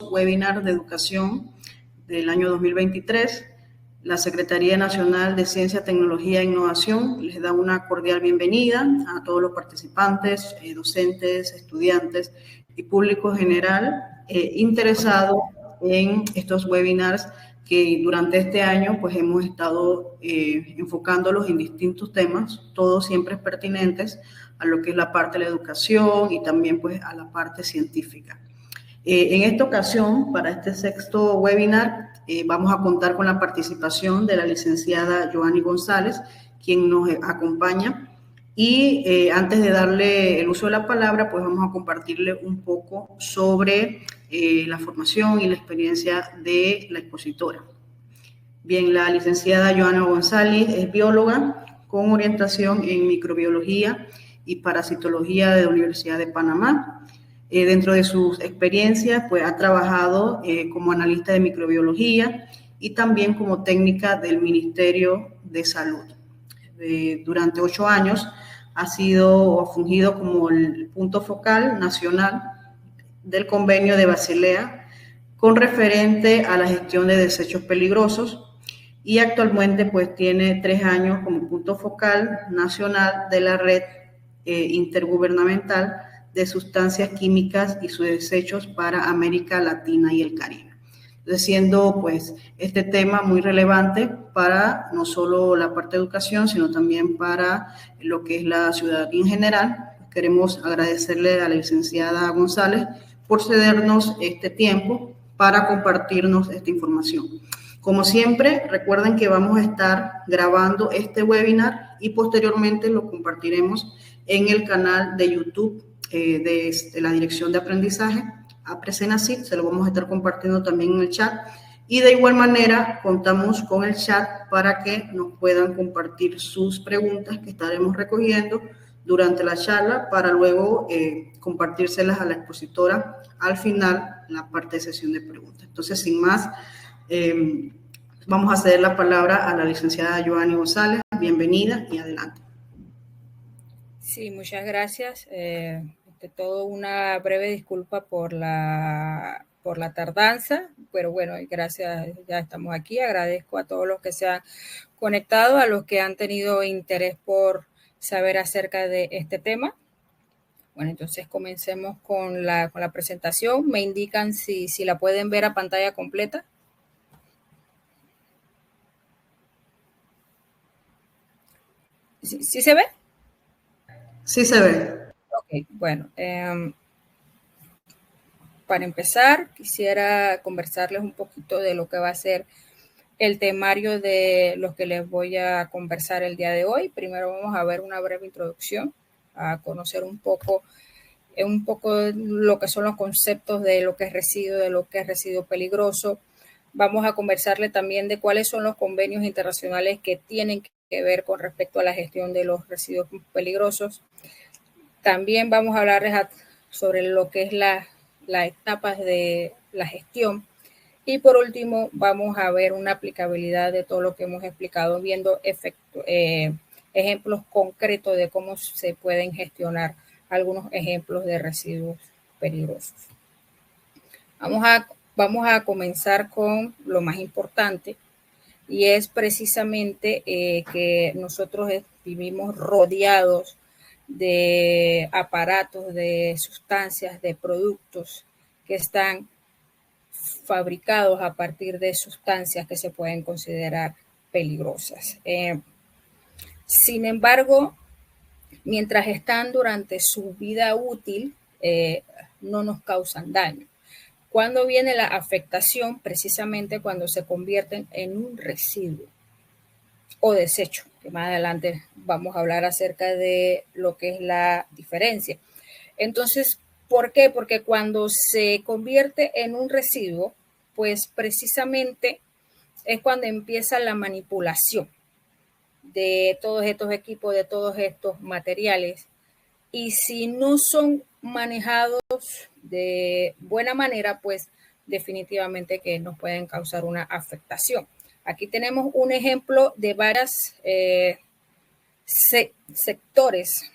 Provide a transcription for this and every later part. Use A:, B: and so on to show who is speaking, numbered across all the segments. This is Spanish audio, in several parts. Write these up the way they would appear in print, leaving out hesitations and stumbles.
A: webinars de educación del año 2023. La Secretaría Nacional de Ciencia, Tecnología e Innovación les da una cordial bienvenida a todos los participantes, docentes, estudiantes y público general interesado en estos webinars que durante este año pues hemos estado enfocándolos en distintos temas, todos siempre pertinentes a lo que es la parte de la educación y también pues a la parte científica. En esta ocasión, para este sexto webinar, vamos a contar con la participación de la licenciada Joanny González, quien nos acompaña. Y antes de darle el uso de la palabra, pues vamos a compartirle un poco sobre la formación y la experiencia de la expositora. Bien, la licenciada Joanny González es bióloga con orientación en microbiología y parasitología de la Universidad de Panamá. Dentro de sus experiencias, pues ha trabajado como analista de microbiología y también como técnica del Ministerio de Salud. Durante 8 años ha fungido como el punto focal nacional del convenio de Basilea con referente a la gestión de desechos peligrosos y actualmente pues tiene 3 años como punto focal nacional de la red intergubernamental de sustancias químicas y sus desechos para América Latina y el Caribe. Entonces, siendo pues este tema muy relevante para no solo la parte de educación, sino también para lo que es la ciudadanía en general, queremos agradecerle a la licenciada González por cedernos este tiempo para compartirnos esta información. Como siempre, recuerden que vamos a estar grabando este webinar y posteriormente lo compartiremos en el canal de YouTube de la Dirección de Aprendizaje, APRECENACYT, se lo vamos a estar compartiendo también en el chat. Y de igual manera, contamos con el chat para que nos puedan compartir sus preguntas que estaremos recogiendo durante la charla para luego compartírselas a la expositora al final, en la parte de sesión de preguntas. Entonces, sin más, vamos a ceder la palabra a la licenciada Joanny González. Bienvenida y adelante.
B: Sí, muchas gracias. De todo, una breve disculpa por la tardanza, pero bueno, gracias, ya estamos aquí. Agradezco a todos los que se han conectado, a los que han tenido interés por saber acerca de este tema. Bueno, entonces comencemos con la presentación. Me indican si la pueden ver a pantalla completa. ¿Sí se ve?
A: Sí se ve.
B: Ok, bueno. Para empezar, quisiera conversarles un poquito de lo que va a ser el temario de los que les voy a conversar el día de hoy. Primero vamos a ver una breve introducción, a conocer un poco lo que son los conceptos de lo que es residuo peligroso. Vamos a conversarle también de cuáles son los convenios internacionales que tienen que ver con respecto a la gestión de los residuos peligrosos. También vamos a hablarles sobre lo que es las etapas de la gestión. Y por último, vamos a ver una aplicabilidad de todo lo que hemos explicado, viendo ejemplos concretos de cómo se pueden gestionar algunos ejemplos de residuos peligrosos. Vamos a comenzar con lo más importante, y es precisamente que nosotros vivimos rodeados de aparatos, de sustancias, de productos que están fabricados a partir de sustancias que se pueden considerar peligrosas. Sin embargo, mientras están durante su vida útil, no nos causan daño. ¿Cuándo viene la afectación? Precisamente cuando se convierten en un residuo o desecho, que más adelante vamos a hablar acerca de lo que es la diferencia. Entonces, ¿por qué? Porque cuando se convierte en un residuo, pues precisamente es cuando empieza la manipulación de todos estos equipos, de todos estos materiales. Y si no son manejados de buena manera, pues definitivamente que nos pueden causar una afectación. Aquí tenemos un ejemplo de varios sectores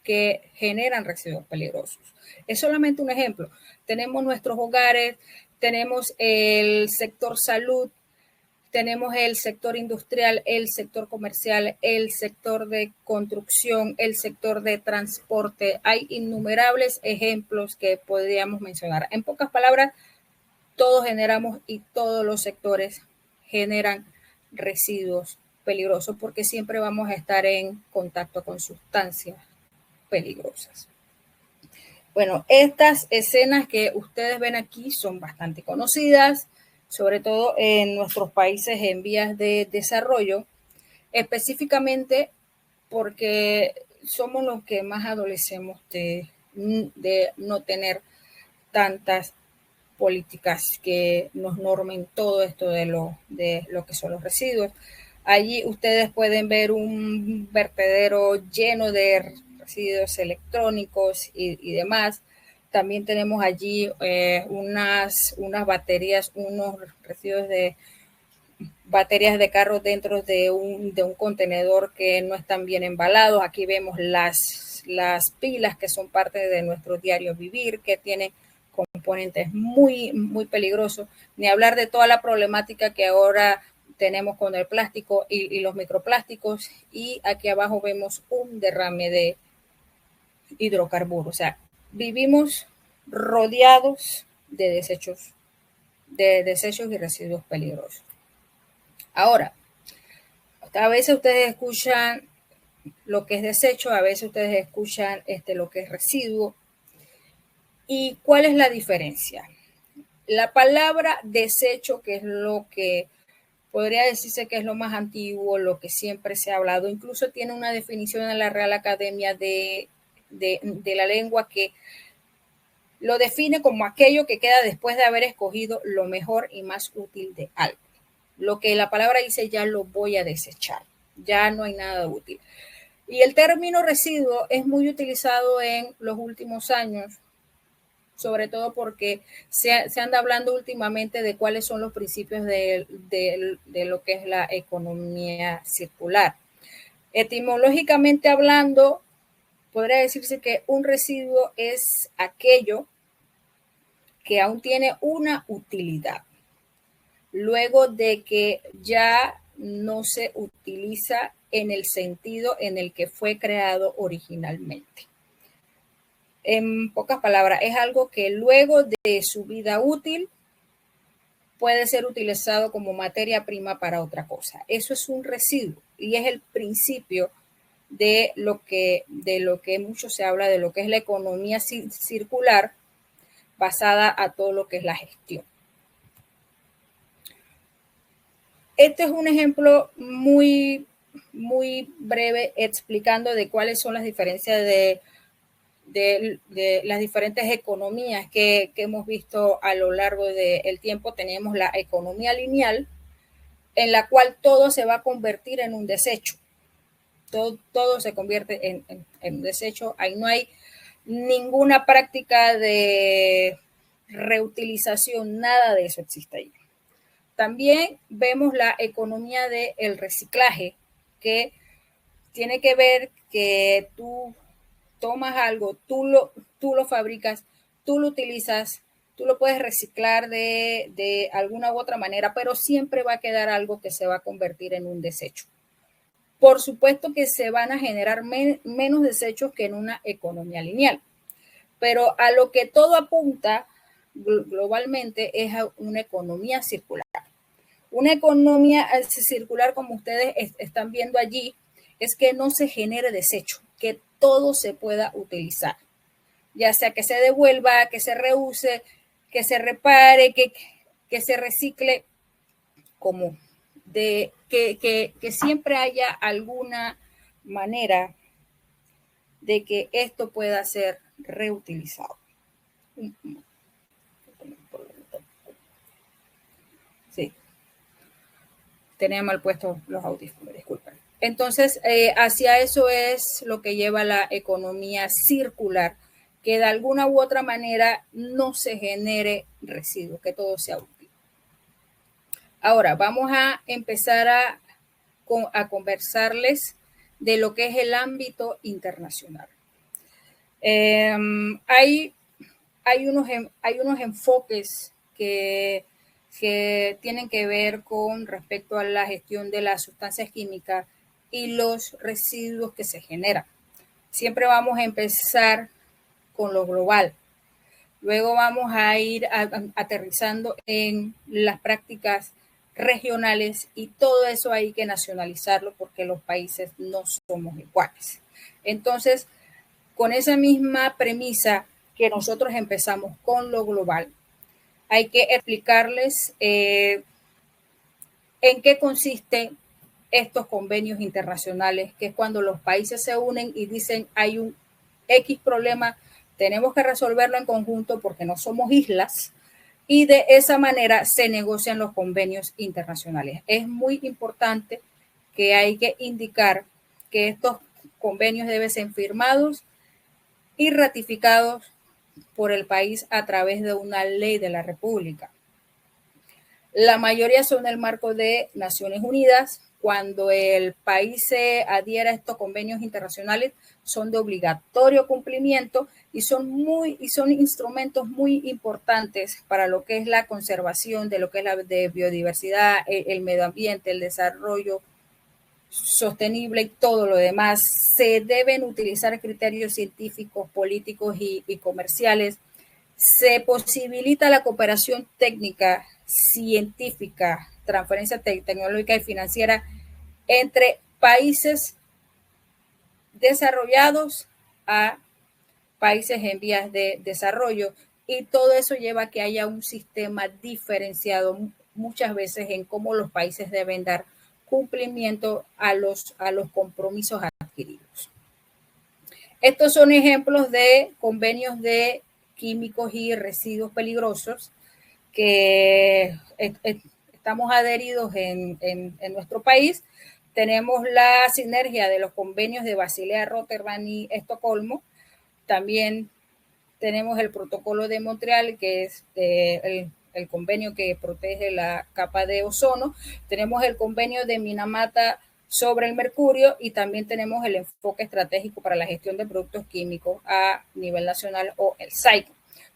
B: que generan residuos peligrosos. Es solamente un ejemplo. Tenemos nuestros hogares, tenemos el sector salud, tenemos el sector industrial, el sector comercial, el sector de construcción, el sector de transporte. Hay innumerables ejemplos que podríamos mencionar. En pocas palabras, todos generamos y todos los sectores generan residuos peligrosos porque siempre vamos a estar en contacto con sustancias peligrosas. Bueno, estas escenas que ustedes ven aquí son bastante conocidas, sobre todo en nuestros países en vías de desarrollo, específicamente porque somos los que más adolecemos de no tener tantas políticas que nos normen todo esto de lo que son los residuos. Allí ustedes pueden ver un vertedero lleno de residuos electrónicos y demás. También tenemos allí unas baterías, unos residuos de baterías de carro dentro de un contenedor que no están bien embalados. Aquí vemos las pilas que son parte de nuestro diario vivir, que tienen componentes muy, muy peligrosos. Ni hablar de toda la problemática que ahora tenemos con el plástico y los microplásticos. Y aquí abajo vemos un derrame de hidrocarburos. O sea, vivimos rodeados de desechos y residuos peligrosos. Ahora, a veces ustedes escuchan lo que es desecho, a veces ustedes escuchan lo que es residuo. ¿Y cuál es la diferencia? La palabra desecho, que es lo que podría decirse que es lo más antiguo, lo que siempre se ha hablado, incluso tiene una definición en la Real Academia de la Lengua que lo define como aquello que queda después de haber escogido lo mejor y más útil de algo. Lo que la palabra dice, ya lo voy a desechar, ya no hay nada útil. Y el término residuo es muy utilizado en los últimos años, sobre todo porque se anda hablando últimamente de cuáles son los principios de lo que es la economía circular. Etimológicamente hablando, podría decirse que un residuo es aquello que aún tiene una utilidad, luego de que ya no se utiliza en el sentido en el que fue creado originalmente. En pocas palabras, es algo que luego de su vida útil puede ser utilizado como materia prima para otra cosa. Eso es un residuo y es el principio de lo que mucho se habla de lo que es la economía circular basada a todo lo que es la gestión. Este es un ejemplo muy, muy breve explicando de cuáles son las diferencias de las diferentes economías que hemos visto a lo largo del tiempo. Tenemos la economía lineal, en la cual todo se va a convertir en un desecho. Todo se convierte en desecho. Ahí no hay ninguna práctica de reutilización, nada de eso existe ahí. También vemos la economía del reciclaje, que tiene que ver que tú tomas algo, tú lo fabricas, tú lo utilizas, tú lo puedes reciclar de alguna u otra manera, pero siempre va a quedar algo que se va a convertir en un desecho. Por supuesto que se van a generar menos desechos que en una economía lineal, pero a lo que todo apunta globalmente es a una economía circular. Una economía circular, como ustedes están viendo allí, es que no se genere desecho, que todo se pueda utilizar, ya sea que se devuelva, que se reuse, que se repare, que se recicle, como de que siempre haya alguna manera de que esto pueda ser reutilizado. Sí, tenía mal puesto los audífonos, disculpen. Entonces, hacia eso es lo que lleva la economía circular, que de alguna u otra manera no se genere residuos, que todo sea útil. Ahora, vamos a empezar a conversarles de lo que es el ámbito internacional. Hay unos enfoques que tienen que ver con respecto a la gestión de las sustancias químicas y los residuos que se generan. Siempre vamos a empezar con lo global. Luego vamos a ir aterrizando en las prácticas regionales y todo eso hay que nacionalizarlo porque los países no somos iguales. Entonces, con esa misma premisa que nosotros empezamos con lo global, hay que explicarles en qué consisten estos convenios internacionales, que es cuando los países se unen y dicen hay un X problema, tenemos que resolverlo en conjunto porque no somos islas, y de esa manera se negocian los convenios internacionales. Es muy importante que hay que indicar que estos convenios deben ser firmados y ratificados por el país a través de una ley de la República. La mayoría son el marco de Naciones Unidas. Cuando el país se adhiera a estos convenios internacionales, son de obligatorio cumplimiento y son instrumentos muy importantes para lo que es la conservación de lo que es la de biodiversidad, el medio ambiente, el desarrollo sostenible y todo lo demás. Se deben utilizar criterios científicos, políticos y comerciales. Se posibilita la cooperación técnica, científica, transferencia tecnológica y financiera entre países desarrollados a países en vías de desarrollo, y todo eso lleva a que haya un sistema diferenciado muchas veces en cómo los países deben dar cumplimiento a los compromisos adquiridos. Estos son ejemplos de convenios de químicos y residuos peligrosos que estamos adheridos en nuestro país. Tenemos la sinergia de los convenios de Basilea, Rotterdam y Estocolmo. También tenemos el protocolo de Montreal, que es el convenio que protege la capa de ozono. Tenemos el convenio de Minamata sobre el mercurio y también tenemos el enfoque estratégico para la gestión de productos químicos a nivel nacional, o el SAIC.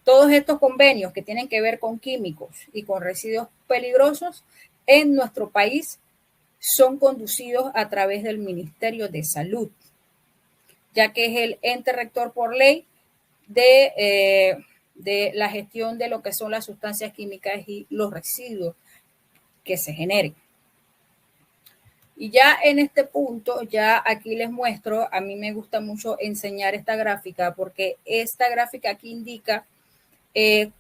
B: Todos estos convenios que tienen que ver con químicos y con residuos peligrosos en nuestro país son conducidos a través del Ministerio de Salud, ya que es el ente rector por ley de la gestión de lo que son las sustancias químicas y los residuos que se generen. Y ya en este punto, ya aquí les muestro, a mí me gusta mucho enseñar esta gráfica porque esta gráfica aquí indica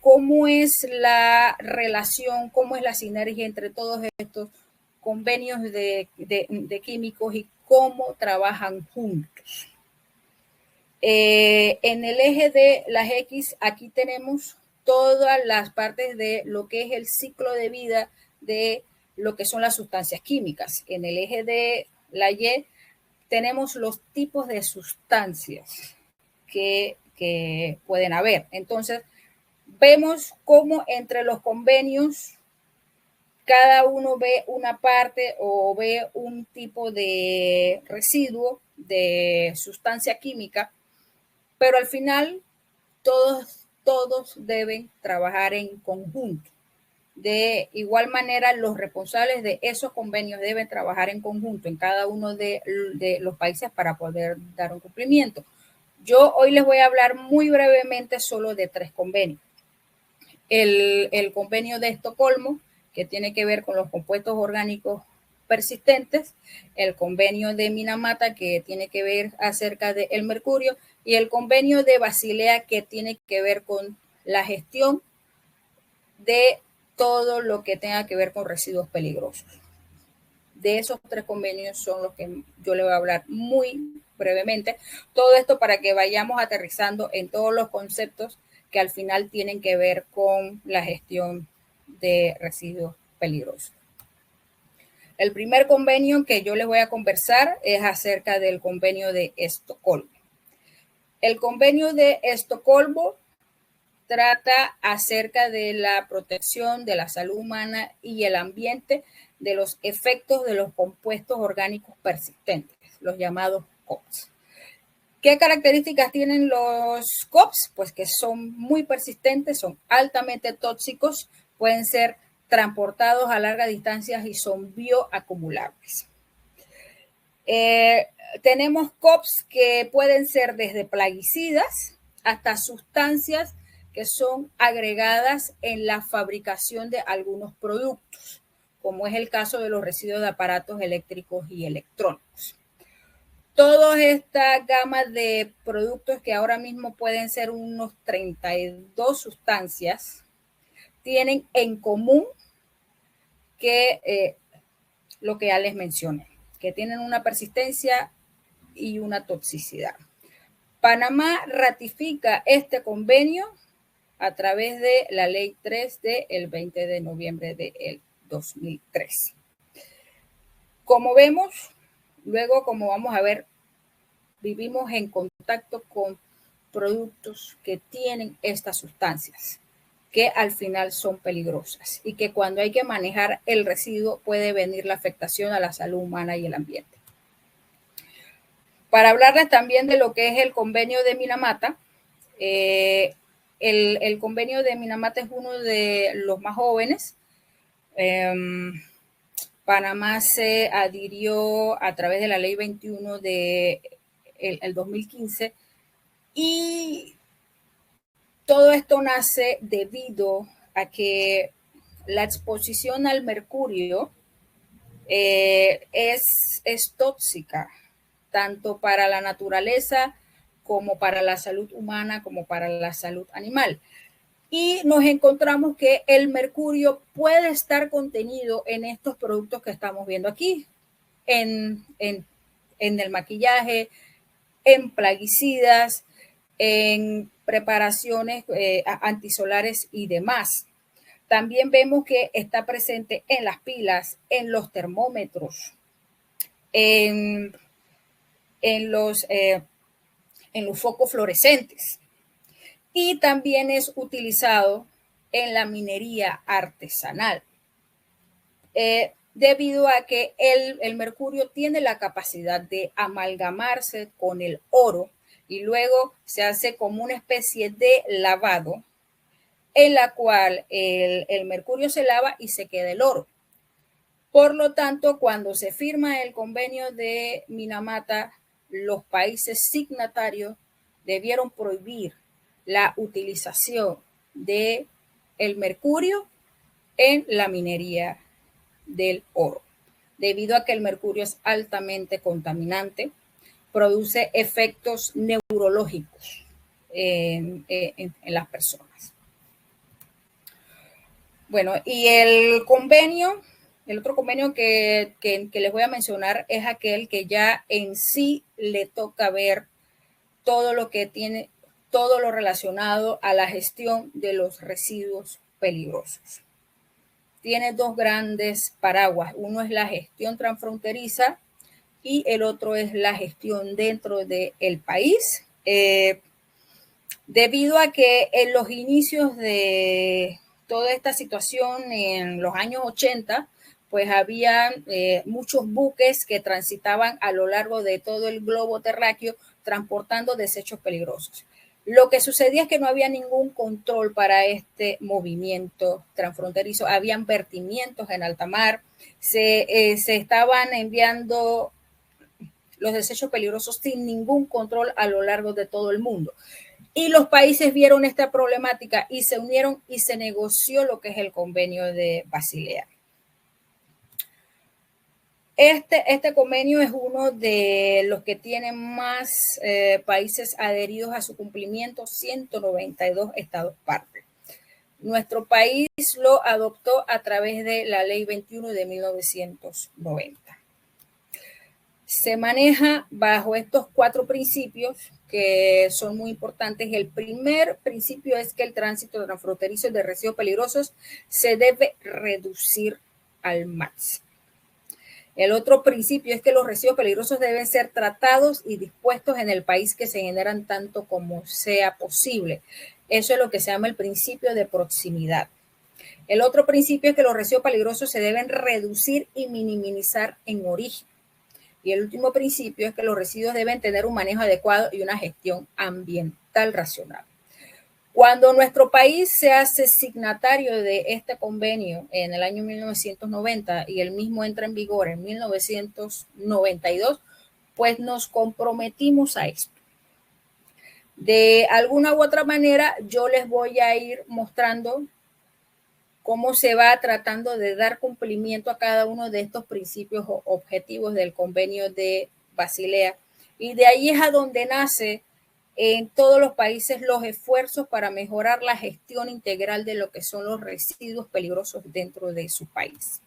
B: cómo es la relación, cómo es la sinergia entre todos estos convenios de químicos y cómo trabajan juntos. En el eje de las X, aquí tenemos todas las partes de lo que es el ciclo de vida de lo que son las sustancias químicas. En el eje de la Y tenemos los tipos de sustancias que pueden haber. Entonces, vemos cómo entre los convenios cada uno ve una parte o ve un tipo de residuo de sustancia química, pero al final todos deben trabajar en conjunto. De igual manera, los responsables de esos convenios deben trabajar en conjunto en cada uno de los países para poder dar un cumplimiento. Yo hoy les voy a hablar muy brevemente solo de 3 convenios. El convenio de Estocolmo, que tiene que ver con los compuestos orgánicos persistentes, el convenio de Minamata, que tiene que ver acerca del mercurio, y el convenio de Basilea, que tiene que ver con la gestión de todo lo que tenga que ver con residuos peligrosos. De esos 3 convenios son los que yo le voy a hablar muy brevemente. Todo esto para que vayamos aterrizando en todos los conceptos que al final tienen que ver con la gestión de residuos peligrosos. El primer convenio que yo les voy a conversar es acerca del convenio de Estocolmo. El convenio de Estocolmo trata acerca de la protección de la salud humana y el ambiente de los efectos de los compuestos orgánicos persistentes, los llamados COPS. ¿Qué características tienen los COPS? Pues que son muy persistentes, son altamente tóxicos, pueden ser transportados a largas distancias y son bioacumulables. Tenemos COPS que pueden ser desde plaguicidas hasta sustancias que son agregadas en la fabricación de algunos productos, como es el caso de los residuos de aparatos eléctricos y electrónicos. Toda esta gama de productos, que ahora mismo pueden ser unos 32 sustancias, tienen en común que lo que ya les mencioné, que tienen una persistencia y una toxicidad. Panamá ratifica este convenio a través de la Ley 3 del 20 de noviembre del 2013. Como vemos, luego, como vamos a ver, vivimos en contacto con productos que tienen estas sustancias, que al final son peligrosas y que cuando hay que manejar el residuo puede venir la afectación a la salud humana y el ambiente. Para hablarles también de lo que es el convenio de Minamata, el convenio de Minamata es uno de los más jóvenes. Panamá se adhirió a través de la ley 21 del 2015 y todo esto nace debido a que la exposición al mercurio es tóxica, tanto para la naturaleza como para la salud humana, como para la salud animal. Y nos encontramos que el mercurio puede estar contenido en estos productos que estamos viendo aquí, en el maquillaje, en plaguicidas, en preparaciones antisolares y demás. También vemos que está presente en las pilas, en los termómetros, en los focos fluorescentes, y también es utilizado en la minería artesanal, debido a que el mercurio tiene la capacidad de amalgamarse con el oro y luego se hace como una especie de lavado en la cual el mercurio se lava y se queda el oro. Por lo tanto, cuando se firma el convenio de Minamata, los países signatarios debieron prohibir la utilización del mercurio en la minería del oro, debido a que el mercurio es altamente contaminante, produce efectos neurológicos en las personas. Bueno, y el otro convenio que les voy a mencionar es aquel que ya en sí le toca ver todo lo que tiene, todo lo relacionado a la gestión de los residuos peligrosos. Tiene dos grandes paraguas. Uno es la gestión transfronteriza y el otro es la gestión dentro del país. Debido a que en los inicios de toda esta situación en los años 80, pues había muchos buques que transitaban a lo largo de todo el globo terráqueo transportando desechos peligrosos. Lo que sucedía es que no había ningún control para este movimiento transfronterizo. Habían vertimientos en alta mar, se estaban enviando los desechos peligrosos sin ningún control a lo largo de todo el mundo. Y los países vieron esta problemática y se unieron y se negoció lo que es el convenio de Basilea. Este convenio es uno de los que tienen más países adheridos a su cumplimiento, 192 estados parte. Nuestro país lo adoptó a través de la Ley 21 de 1990. Se maneja bajo estos 4 principios que son muy importantes. El primer principio es que el tránsito transfronterizo de residuos peligrosos se debe reducir al máximo. El otro principio es que los residuos peligrosos deben ser tratados y dispuestos en el país que se generan tanto como sea posible. Eso es lo que se llama el principio de proximidad. El otro principio es que los residuos peligrosos se deben reducir y minimizar en origen. Y el último principio es que los residuos deben tener un manejo adecuado y una gestión ambiental racional. Cuando nuestro país se hace signatario de este convenio en el año 1990 y el mismo entra en vigor en 1992, pues nos comprometimos a esto. De alguna u otra manera, yo les voy a ir mostrando cómo se va tratando de dar cumplimiento a cada uno de estos principios o objetivos del convenio de Basilea. Y de ahí es a donde nace en todos los países los esfuerzos para mejorar la gestión integral de lo que son los residuos peligrosos dentro de su país.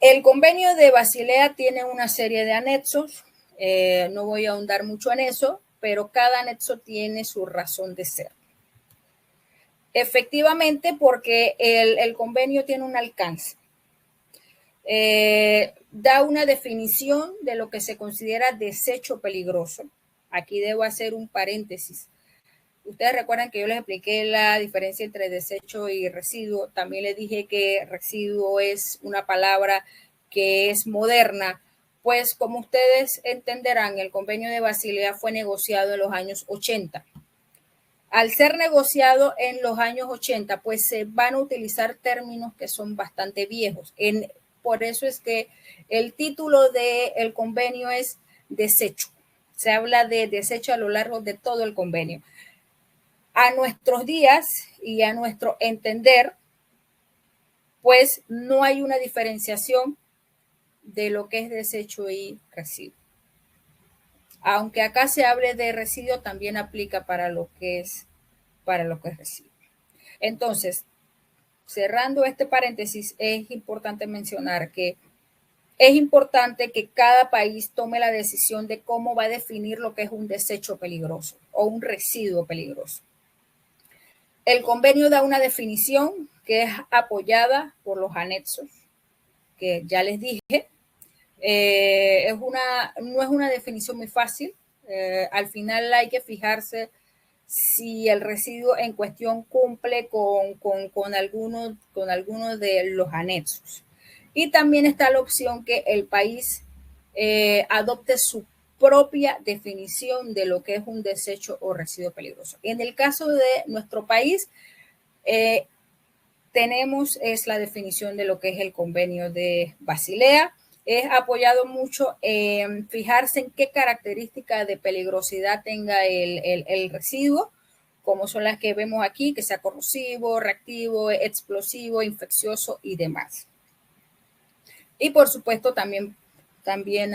B: El convenio de Basilea tiene una serie de anexos. No voy a ahondar mucho en eso, pero cada anexo tiene su razón de ser. Efectivamente, porque el convenio tiene un alcance. Da una definición de lo que se considera desecho peligroso. Aquí debo hacer un paréntesis. Ustedes recuerdan que yo les expliqué la diferencia entre desecho y residuo. También les dije que residuo es una palabra que es moderna. Pues como ustedes entenderán, el convenio de Basilea fue negociado en los años 80. Al ser negociado en los años 80, pues se van a utilizar términos que son bastante viejos. Por eso es que el título del convenio es desecho. Se habla de desecho a lo largo de todo el convenio. A nuestros días y a nuestro entender, pues no hay una diferenciación de lo que es desecho y residuo. Aunque acá se hable de residuo, también aplica para lo que es residuo. Entonces, cerrando este paréntesis, es importante mencionar que es importante que cada país tome la decisión de cómo va a definir lo que es un desecho peligroso o un residuo peligroso. El convenio da una definición que es apoyada por los anexos, que ya les dije. No es una definición muy fácil. Al final hay que fijarse si el residuo en cuestión cumple con algunos de los anexos. Y también está la opción que el país adopte su propia definición de lo que es un desecho o residuo peligroso. En el caso de nuestro país, tenemos la definición de lo que es el convenio de Basilea. Es apoyado mucho en fijarse en qué características de peligrosidad tenga el residuo, como son las que vemos aquí, que sea corrosivo, reactivo, explosivo, infeccioso y demás. Y por supuesto también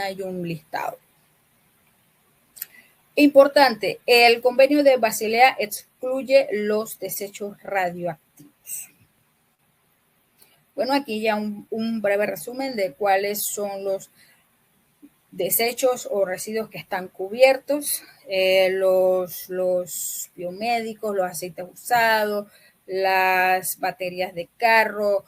B: hay un listado. Importante, el convenio de Basilea excluye los desechos radioactivos. Bueno, aquí ya un breve resumen de cuáles son los desechos o residuos que están cubiertos, los biomédicos, los aceites usados, las baterías de carro,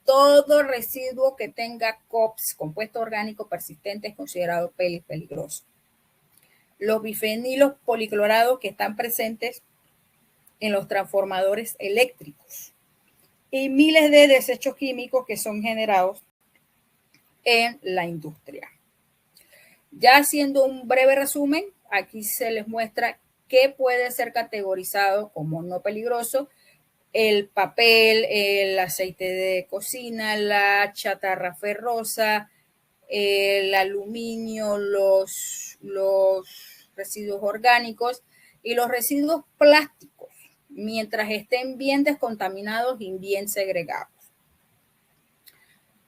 B: todo residuo que tenga COPS, compuesto orgánico persistente, es considerado peligroso. Los bifenilos policlorados que están presentes en los transformadores eléctricos y miles de desechos químicos que son generados en la industria. Ya haciendo un breve resumen, aquí se les muestra qué puede ser categorizado como no peligroso: el papel, el aceite de cocina, la chatarra ferrosa, el aluminio, los residuos orgánicos y los residuos plásticos, mientras estén bien descontaminados y bien segregados.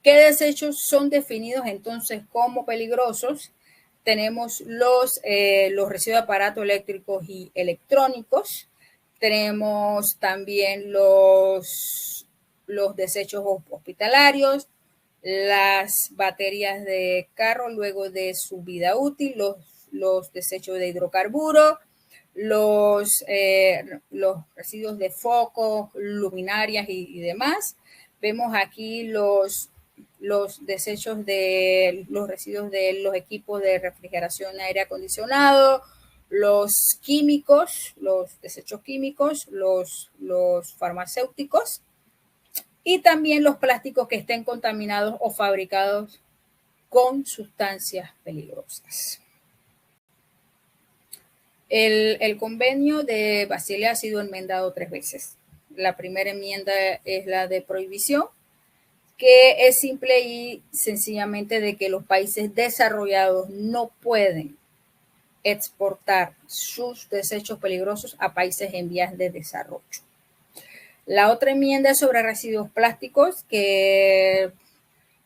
B: ¿Qué desechos son definidos entonces como peligrosos? Tenemos los residuos de aparatos eléctricos y electrónicos. Tenemos también los desechos hospitalarios, las baterías de carro luego de su vida útil, los desechos de hidrocarburos, los residuos de focos, luminarias y demás. Vemos aquí los desechos de los residuos de los equipos de refrigeración, aire acondicionado, los químicos, los desechos químicos, los farmacéuticos y también los plásticos que estén contaminados o fabricados con sustancias peligrosas. El convenio de Basilea ha sido enmendado 3 veces. La primera enmienda es la de prohibición, que es simple y sencillamente de que los países desarrollados no pueden exportar sus desechos peligrosos a países en vías de desarrollo. La otra enmienda es sobre residuos plásticos, que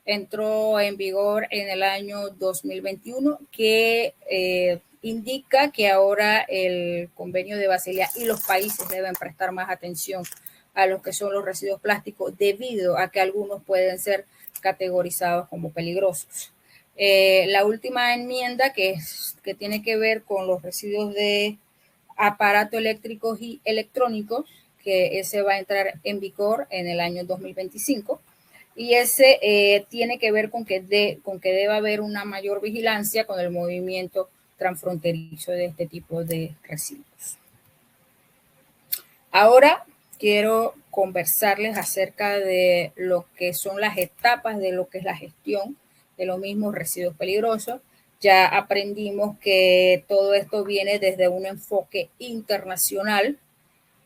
B: entró en vigor en el año 2021, que indica que ahora el convenio de Basilea y los países deben prestar más atención a lo que son los residuos plásticos, debido a que algunos pueden ser categorizados como peligrosos. La última enmienda, que tiene que ver con los residuos de aparatos eléctricos y electrónicos, que ese va a entrar en vigor en el año 2025. Y ese tiene que ver con que debe haber una mayor vigilancia con el movimiento transfronterizo de este tipo de residuos. Ahora quiero conversarles acerca de lo que son las etapas de lo que es la gestión de los mismos residuos peligrosos. Ya aprendimos que todo esto viene desde un enfoque internacional,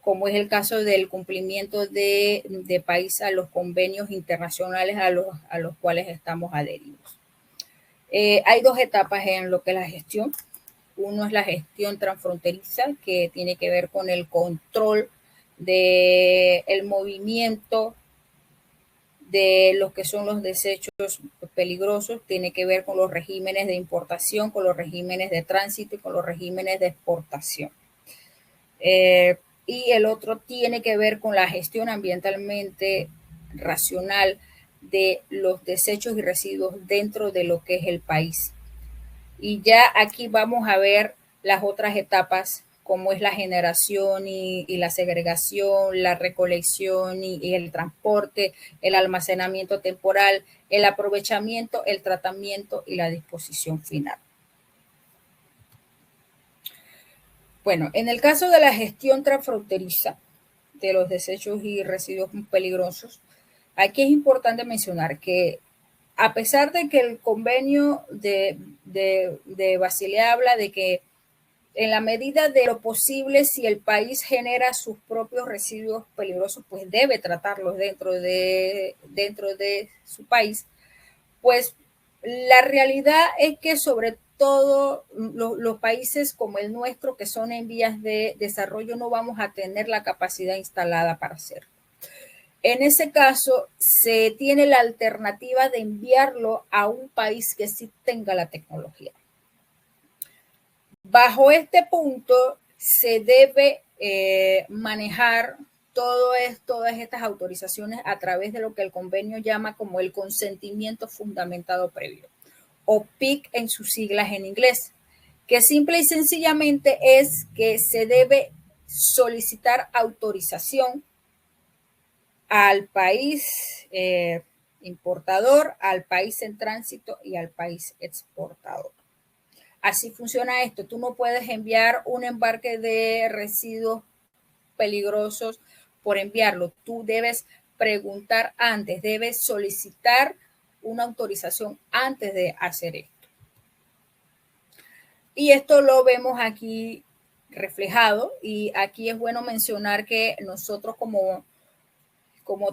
B: como es el caso del cumplimiento de país a los convenios internacionales a los cuales estamos adheridos. Hay 2 etapas en lo que es la gestión. Uno es la gestión transfronteriza, que tiene que ver con el control del movimiento de lo que son los desechos peligrosos, tiene que ver con los regímenes de importación, con los regímenes de tránsito y con los regímenes de exportación. Y el otro tiene que ver con la gestión ambientalmente racional de los desechos y residuos dentro de lo que es el país. Y ya aquí vamos a ver las otras etapas, como es la generación y la segregación, la recolección y el transporte, el almacenamiento temporal, el aprovechamiento, el tratamiento y la disposición final. Bueno, en el caso de la gestión transfronteriza de los desechos y residuos peligrosos, aquí es importante mencionar que, a pesar de que el convenio de Basilea habla de que en la medida de lo posible, si el país genera sus propios residuos peligrosos, pues debe tratarlos dentro de su país, pues la realidad es que sobre todo los países como el nuestro, que son en vías de desarrollo, no vamos a tener la capacidad instalada para hacerlo. En ese caso, se tiene la alternativa de enviarlo a un país que sí tenga la tecnología. Bajo este punto, se debe manejar todas estas autorizaciones a través de lo que el convenio llama como el consentimiento fundamentado previo, o PIC en sus siglas en inglés, que simple y sencillamente es que se debe solicitar autorización al país importador, al país en tránsito y al país exportador. Así funciona esto. Tú no puedes enviar un embarque de residuos peligrosos por enviarlo. Tú debes preguntar antes, debes solicitar una autorización antes de hacer esto. Y esto lo vemos aquí reflejado, y aquí es bueno mencionar que nosotros como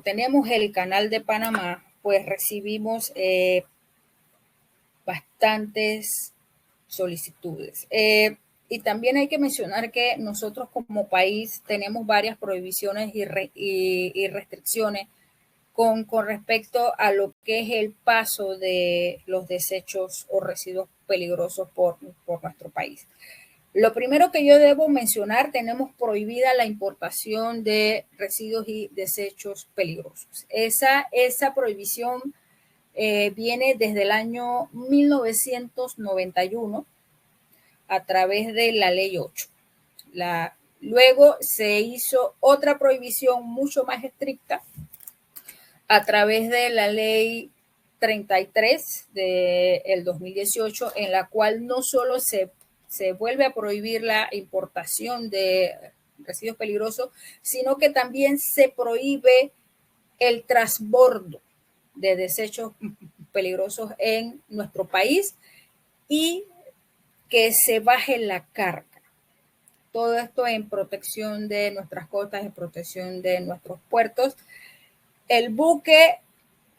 B: tenemos el canal de Panamá, pues recibimos bastantes solicitudes. Y también hay que mencionar que nosotros como país tenemos varias prohibiciones y restricciones con respecto a lo que es el paso de los desechos o residuos peligrosos por nuestro país. Lo primero que yo debo mencionar, tenemos prohibida la importación de residuos y desechos peligrosos. Esa prohibición viene desde el año 1991 a través de la Ley 8. Luego se hizo otra prohibición mucho más estricta a través de la Ley 33 del 2018, en la cual no solo se vuelve a prohibir la importación de residuos peligrosos, sino que también se prohíbe el transbordo de desechos peligrosos en nuestro país y que se baje la carga. todo esto en protección de nuestras costas, en protección de nuestros puertos. El buque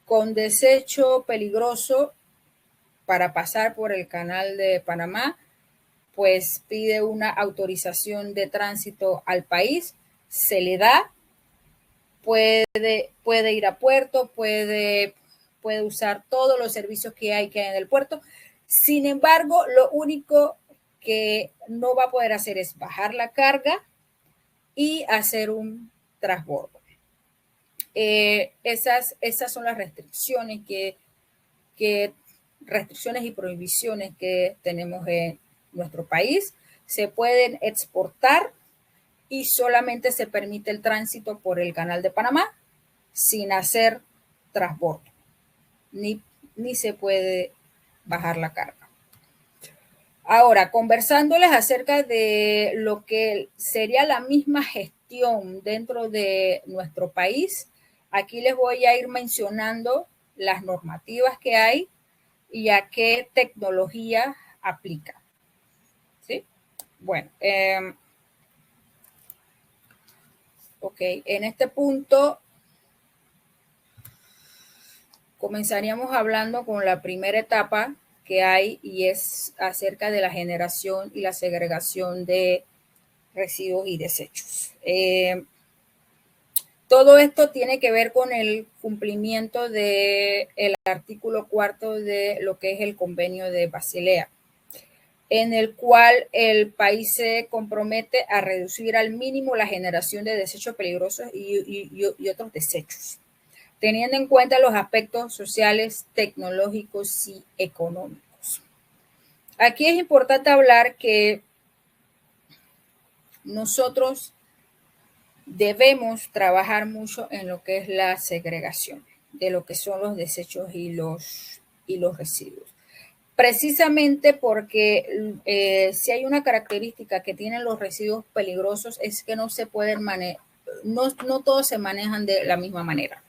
B: con desecho peligroso para pasar por el canal de Panamá, pues pide una autorización de tránsito al país, se le da, puede ir a puerto, puede usar todos los servicios que hay en el puerto. Sin embargo, lo único que no va a poder hacer es bajar la carga y hacer un transbordo. Esas son las restricciones restricciones y prohibiciones que tenemos en nuestro país. Se pueden exportar y solamente se permite el tránsito por el canal de Panamá sin hacer transbordo, ni se puede bajar la carga. Ahora, conversándoles acerca de lo que sería la misma gestión dentro de nuestro país, aquí les voy a ir mencionando las normativas que hay y a qué tecnología aplica. ¿Sí? Bueno, ok, en este punto comenzaríamos hablando con la primera etapa que hay y es acerca de la generación y la segregación de residuos y desechos. Todo esto tiene que ver con el cumplimiento del artículo 4 de lo que es el Convenio de Basilea, en el cual el país se compromete a reducir al mínimo la generación de desechos peligrosos y otros desechos, teniendo en cuenta los aspectos sociales, tecnológicos y económicos. Aquí es importante hablar que nosotros debemos trabajar mucho en lo que es la segregación de lo que son los desechos y los residuos. Precisamente porque si hay una característica que tienen los residuos peligrosos es que no se pueden manejar, no todos se manejan de la misma manera.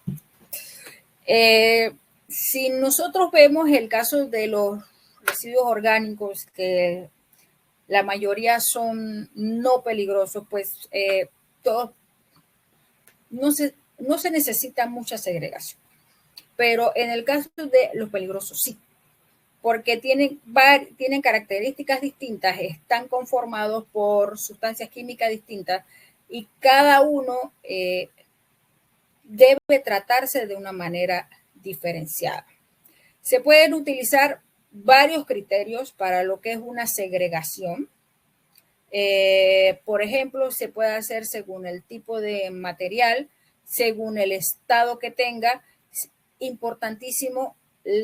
B: Si nosotros vemos el caso de los residuos orgánicos, que la mayoría son no peligrosos, pues todos no se necesita mucha segregación. Pero en el caso de los peligrosos, sí, porque tienen características distintas, están conformados por sustancias químicas distintas y cada uno debe tratarse de una manera diferenciada. Se pueden utilizar varios criterios para lo que es una segregación. Por ejemplo, se puede hacer según el tipo de material, según el estado que tenga, importantísimo,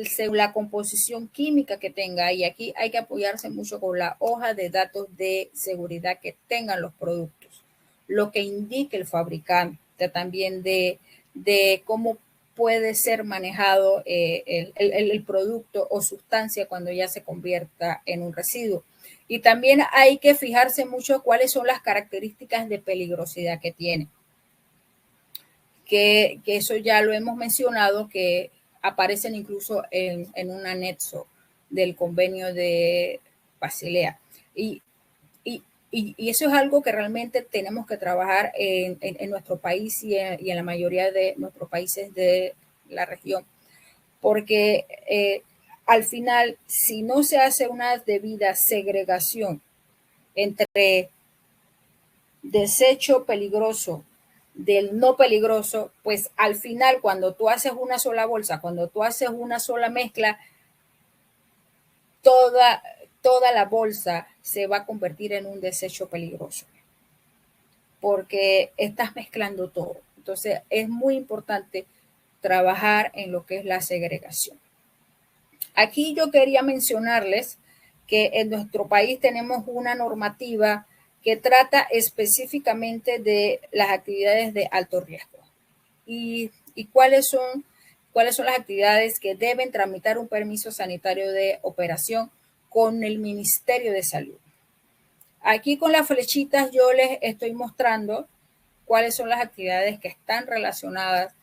B: según la composición química que tenga, y aquí hay que apoyarse mucho con la hoja de datos de seguridad que tengan los productos, lo que indique el fabricante también de cómo puede ser manejado el producto o sustancia cuando ya se convierta en un residuo. Y también hay que fijarse mucho cuáles son las características de peligrosidad que tiene. Que eso ya lo hemos mencionado, que aparecen incluso en un anexo del convenio de Basilea. Y eso es algo que realmente tenemos que trabajar en nuestro país y en la mayoría de nuestros países de la región. Porque al final, si no se hace una debida segregación entre desecho peligroso del no peligroso, pues al final cuando tú haces una sola bolsa, cuando tú haces una sola mezcla, toda la bolsa se va a convertir en un desecho peligroso porque estás mezclando todo. Entonces es muy importante trabajar en lo que es la segregación. Aquí yo quería mencionarles que en nuestro país tenemos una normativa que trata específicamente de las actividades de alto riesgo y cuáles son las actividades que deben tramitar un permiso sanitario de operación con el Ministerio de Salud. Aquí con las flechitas yo les estoy mostrando cuáles son las actividades que están relacionadas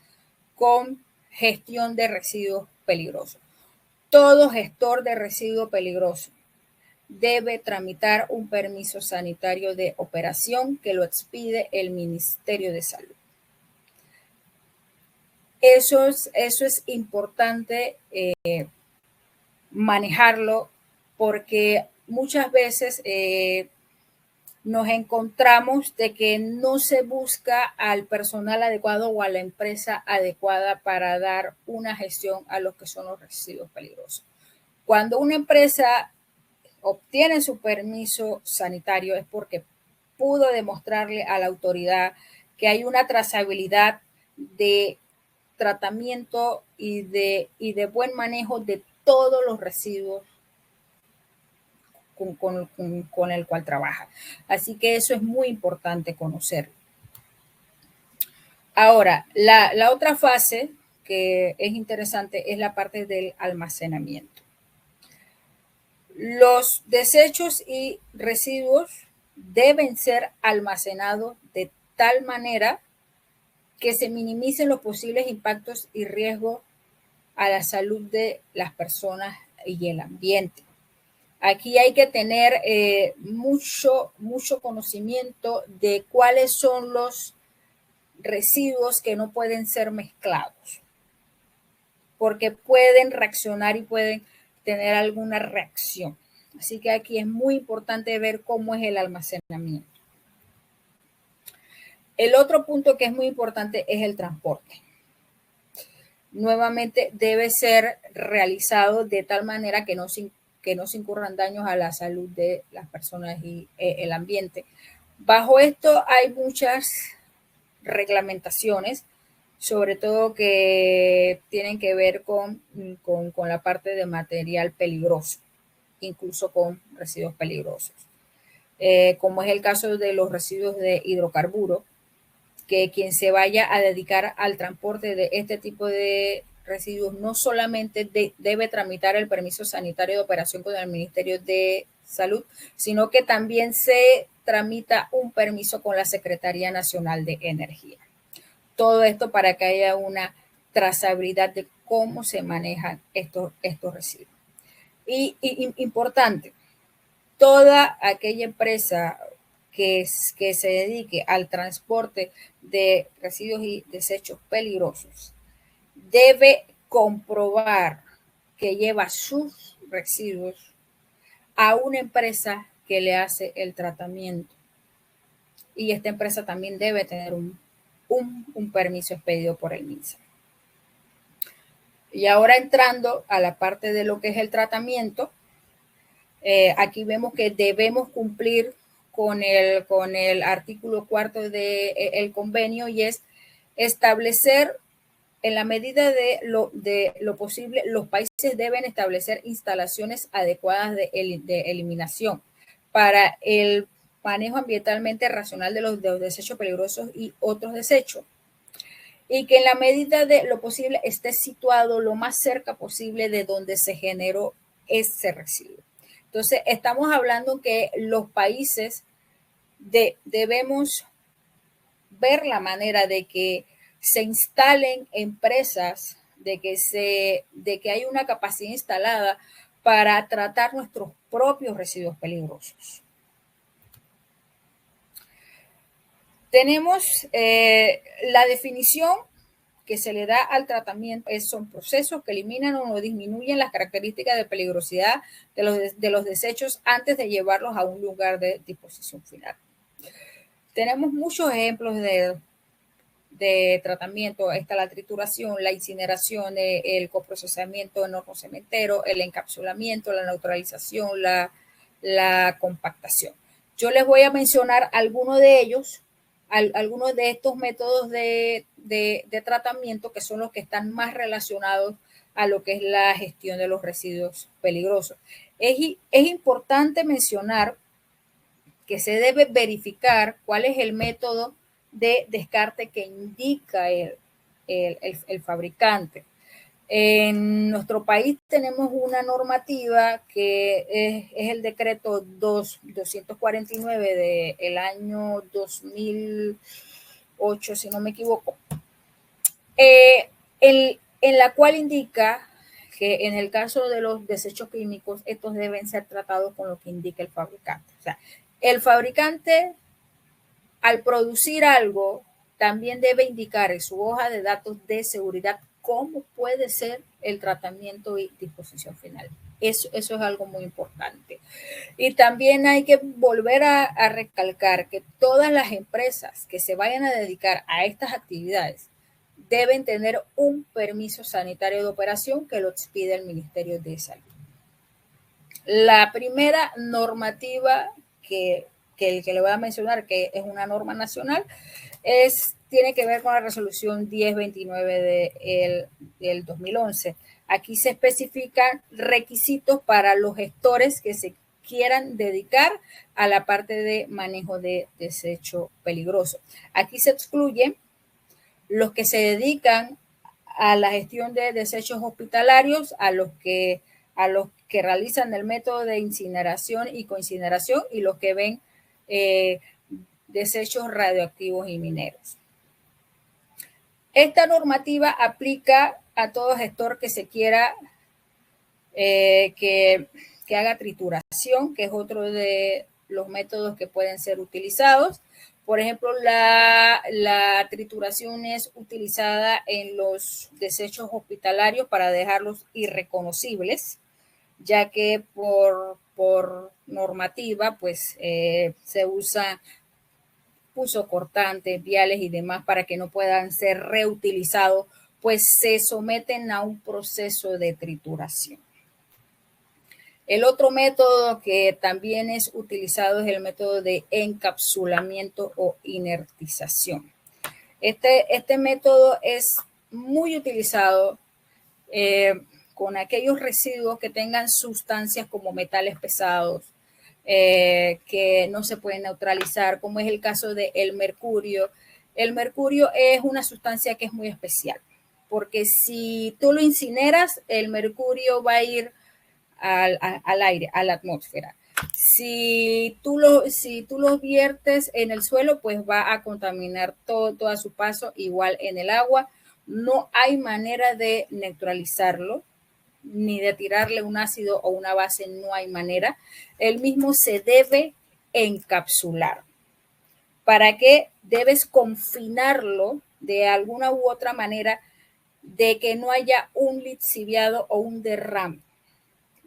B: con gestión de residuos peligrosos. Todo gestor de residuo peligroso debe tramitar un permiso sanitario de operación que lo expide el Ministerio de Salud. Eso es importante manejarlo porque muchas veces nos encontramos de que no se busca al personal adecuado o a la empresa adecuada para dar una gestión a lo que son los residuos peligrosos. Cuando una empresa obtiene su permiso sanitario es porque pudo demostrarle a la autoridad que hay una trazabilidad de tratamiento y de buen manejo de todos los residuos con el cual trabaja. Así que eso es muy importante conocer. Ahora, la otra fase que es interesante es la parte del almacenamiento. Los desechos y residuos deben ser almacenados de tal manera que se minimicen los posibles impactos y riesgos a la salud de las personas y el ambiente. Aquí hay que tener mucho conocimiento de cuáles son los residuos que no pueden ser mezclados, porque pueden reaccionar y pueden tener alguna reacción. Así que aquí es muy importante ver cómo es el almacenamiento. El otro punto que es muy importante es el transporte. Nuevamente debe ser realizado de tal manera que no se incurran daños a la salud de las personas y el ambiente. Bajo esto hay muchas reglamentaciones, sobre todo que tienen que ver con la parte de material peligroso, incluso con residuos peligrosos, como es el caso de los residuos de hidrocarburos, que quien se vaya a dedicar al transporte de este tipo de residuos no solamente debe tramitar el permiso sanitario de operación con el Ministerio de Salud, sino que también se tramita un permiso con la Secretaría Nacional de Energía. Todo esto para que haya una trazabilidad de cómo se manejan estos residuos. Y importante, toda aquella empresa que se dedique al transporte de residuos y desechos peligrosos debe comprobar que lleva sus residuos a una empresa que le hace el tratamiento. Y esta empresa también debe tener un permiso expedido por el MINSA. Y ahora entrando a la parte de lo que es el tratamiento, aquí vemos que debemos cumplir con el artículo 4 del convenio, y es establecer, en la medida de lo posible, los países deben establecer instalaciones adecuadas de eliminación para el manejo ambientalmente racional de los desechos peligrosos y otros desechos, y que en la medida de lo posible esté situado lo más cerca posible de donde se generó ese residuo. Entonces, estamos hablando que los países debemos ver la manera de que se instalen empresas, de que hay una capacidad instalada para tratar nuestros propios residuos peligrosos. Tenemos la definición que se le da al tratamiento, son procesos que eliminan o disminuyen las características de peligrosidad de los desechos antes de llevarlos a un lugar de disposición final. Tenemos muchos ejemplos de tratamiento. Está la trituración, la incineración, el coprocesamiento en horno cementero, el encapsulamiento, la neutralización, la compactación. Yo les voy a mencionar algunos de ellos, algunos de estos métodos de tratamiento que son los que están más relacionados a lo que es la gestión de los residuos peligrosos. Es importante mencionar que se debe verificar cuál es el método de descarte que indica el fabricante. En nuestro país tenemos una normativa que es el decreto 249 del año 2008, si no me equivoco, en la cual indica que en el caso de los desechos químicos, estos deben ser tratados con lo que indica el fabricante. O sea, el fabricante, al producir algo, también debe indicar en su hoja de datos de seguridad cómo puede ser el tratamiento y disposición final. Eso es algo muy importante. Y también hay que volver a recalcar que todas las empresas que se vayan a dedicar a estas actividades deben tener un permiso sanitario de operación que lo expide el Ministerio de Salud. La primera normativa que le voy a mencionar, que es una norma nacional, tiene que ver con la resolución 1029 del 2011. Aquí se especifican requisitos para los gestores que se quieran dedicar a la parte de manejo de desecho peligroso. Aquí se excluyen los que se dedican a la gestión de desechos hospitalarios, a los que realizan el método de incineración y coincineración y los que ven desechos radioactivos y mineros. Esta normativa aplica a todo gestor que se quiera que haga trituración, que es otro de los métodos que pueden ser utilizados. Por ejemplo, la trituración es utilizada en los desechos hospitalarios para dejarlos irreconocibles, ya que por normativa pues se usa punzocortantes, viales y demás para que no puedan ser reutilizados, pues se someten a un proceso de trituración. El otro método que también es utilizado es el método de encapsulamiento o inertización. Este método es muy utilizado con aquellos residuos que tengan sustancias como metales pesados, que no se pueden neutralizar, como es el caso del mercurio. El mercurio es una sustancia que es muy especial, porque si tú lo incineras, el mercurio va a ir al aire, a la atmósfera. Si tú lo viertes en el suelo, pues va a contaminar todo a su paso, igual en el agua. No hay manera de neutralizarlo, ni de tirarle un ácido o una base, no hay manera. El mismo se debe encapsular. ¿Para qué? Debes confinarlo de alguna u otra manera de que no haya un lixiviado o un derrame.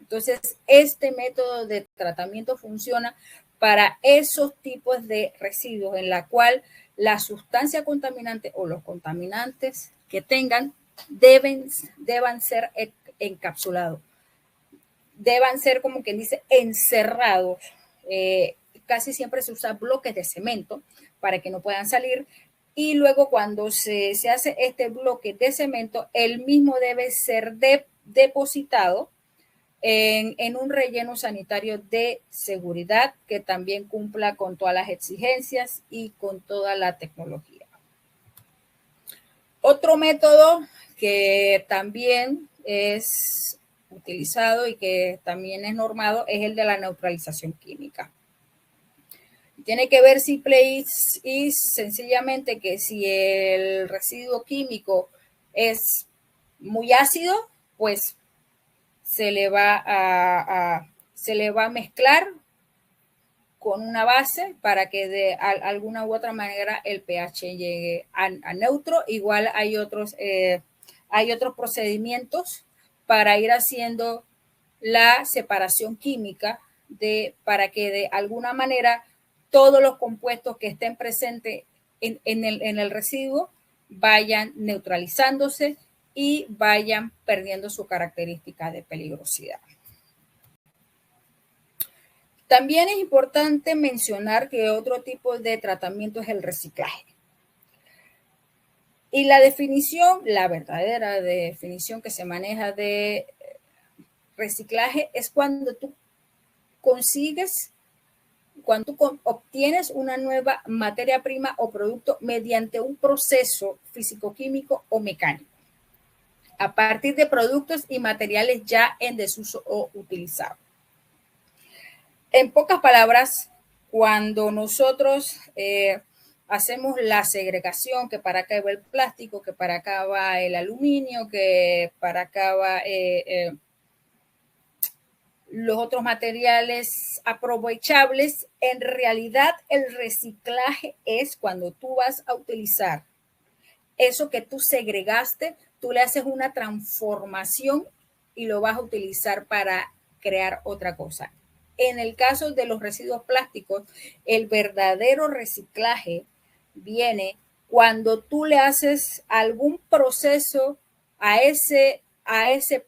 B: Entonces, este método de tratamiento funciona para esos tipos de residuos en la cual la sustancia contaminante o los contaminantes que tengan deban ser encapsulados. Deban ser, como quien dice, encerrados. Casi siempre se usa bloques de cemento para que no puedan salir. Y luego cuando se hace este bloque de cemento, el mismo debe ser depositado en un relleno sanitario de seguridad que también cumpla con todas las exigencias y con toda la tecnología. Otro método que también es utilizado y que también es normado es el de la neutralización química. Tiene que ver simple y sencillamente que si el residuo químico es muy ácido, pues se le va a mezclar con una base para que de alguna u otra manera el pH llegue a neutro. Igual hay otros procedimientos para ir haciendo la separación química para que de alguna manera todos los compuestos que estén presentes en el residuo vayan neutralizándose y vayan perdiendo su característica de peligrosidad. También es importante mencionar que otro tipo de tratamiento es el reciclaje. Y la definición, la verdadera definición que se maneja de reciclaje es cuando tú obtienes una nueva materia prima o producto mediante un proceso físico-químico o mecánico, a partir de productos y materiales ya en desuso o utilizados. En pocas palabras, cuando nosotros hacemos la segregación, que para acá va el plástico, que para acá va el aluminio, que para acá va los otros materiales aprovechables. En realidad, el reciclaje es cuando tú vas a utilizar eso que tú segregaste, tú le haces una transformación y lo vas a utilizar para crear otra cosa. En el caso de los residuos plásticos, el verdadero reciclaje viene cuando tú le haces algún proceso a ese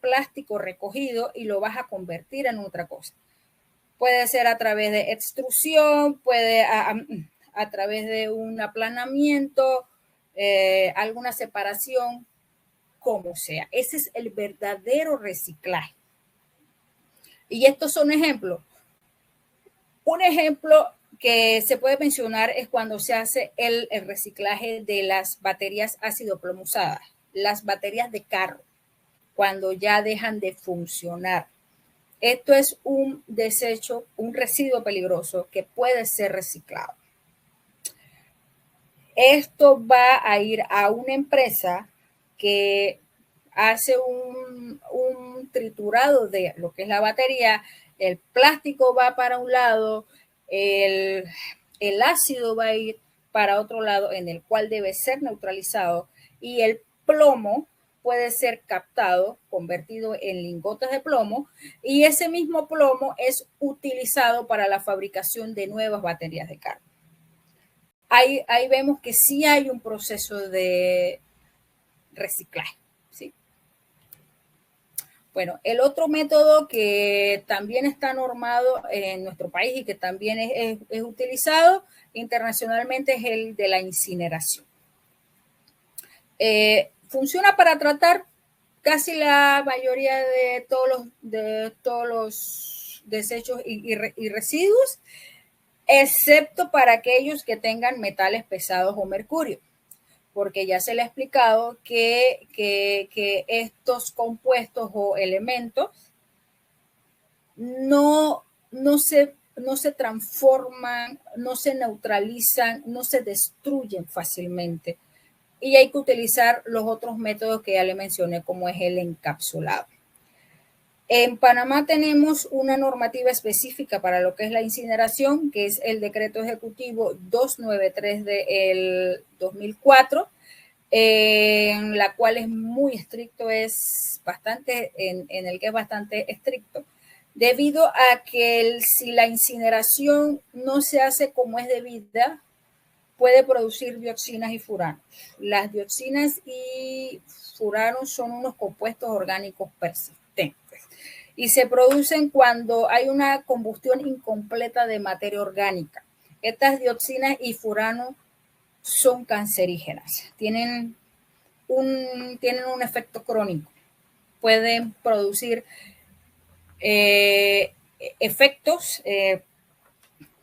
B: plástico recogido y lo vas a convertir en otra cosa. Puede ser a través de extrusión, puede a través de un aplanamiento, alguna separación, como sea. Ese es el verdadero reciclaje. Y estos son ejemplos. Un ejemplo que se puede mencionar es cuando se hace el reciclaje de las baterías ácido plomo usadas, las baterías de carro, cuando ya dejan de funcionar. Esto es un desecho, un residuo peligroso que puede ser reciclado. Esto va a ir a una empresa que hace un triturado de lo que es la batería, el plástico va para un lado, el ácido va a ir para otro lado, en el cual debe ser neutralizado, y el plomo puede ser captado, convertido en lingotes de plomo, y ese mismo plomo es utilizado para la fabricación de nuevas baterías de carro. Ahí vemos que sí hay un proceso de reciclaje, ¿sí? Bueno, el otro método que también está normado en nuestro país y que también es utilizado internacionalmente es el de la incineración. Funciona para tratar casi la mayoría de todos los desechos y residuos, excepto para aquellos que tengan metales pesados o mercurio, porque ya se le ha explicado que estos compuestos o elementos no se transforman, no se neutralizan, no se destruyen fácilmente. Y hay que utilizar los otros métodos que ya le mencioné, como es el encapsulado. En Panamá tenemos una normativa específica para lo que es la incineración, que es el decreto ejecutivo 293 del 2004, en la cual es muy estricto, en el que es bastante estricto, debido a que si la incineración no se hace como es debida, puede producir dioxinas y furanos. Las dioxinas y furanos son unos compuestos orgánicos persistentes y se producen cuando hay una combustión incompleta de materia orgánica. Estas dioxinas y furanos son cancerígenas, tienen un efecto crónico, pueden producir efectos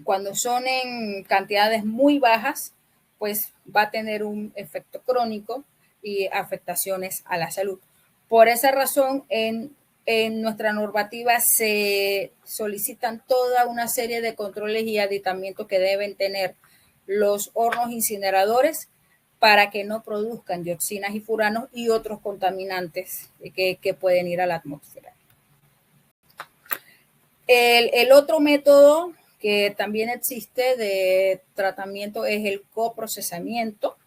B: cuando son en cantidades muy bajas, pues va a tener un efecto crónico y afectaciones a la salud. Por esa razón, en nuestra normativa se solicitan toda una serie de controles y aditamientos que deben tener los hornos incineradores para que no produzcan dioxinas y furanos y otros contaminantes que pueden ir a la atmósfera. El otro método que también existe de tratamiento es el coprocesamiento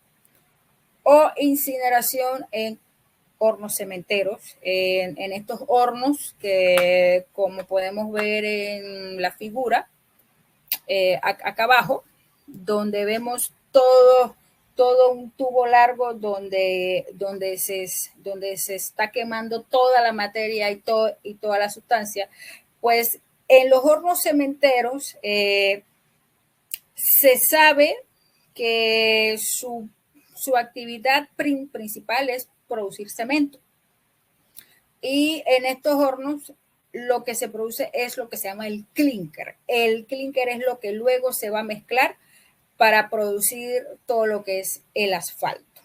B: o incineración en hornos cementeros. En estos hornos que, como podemos ver en la figura, acá abajo, donde vemos todo un tubo largo donde se está quemando toda la materia y toda la sustancia, pues en los hornos cementeros se sabe que su actividad principal es producir cemento. Y en estos hornos lo que se produce es lo que se llama el clinker. El clinker es lo que luego se va a mezclar para producir todo lo que es el asfalto.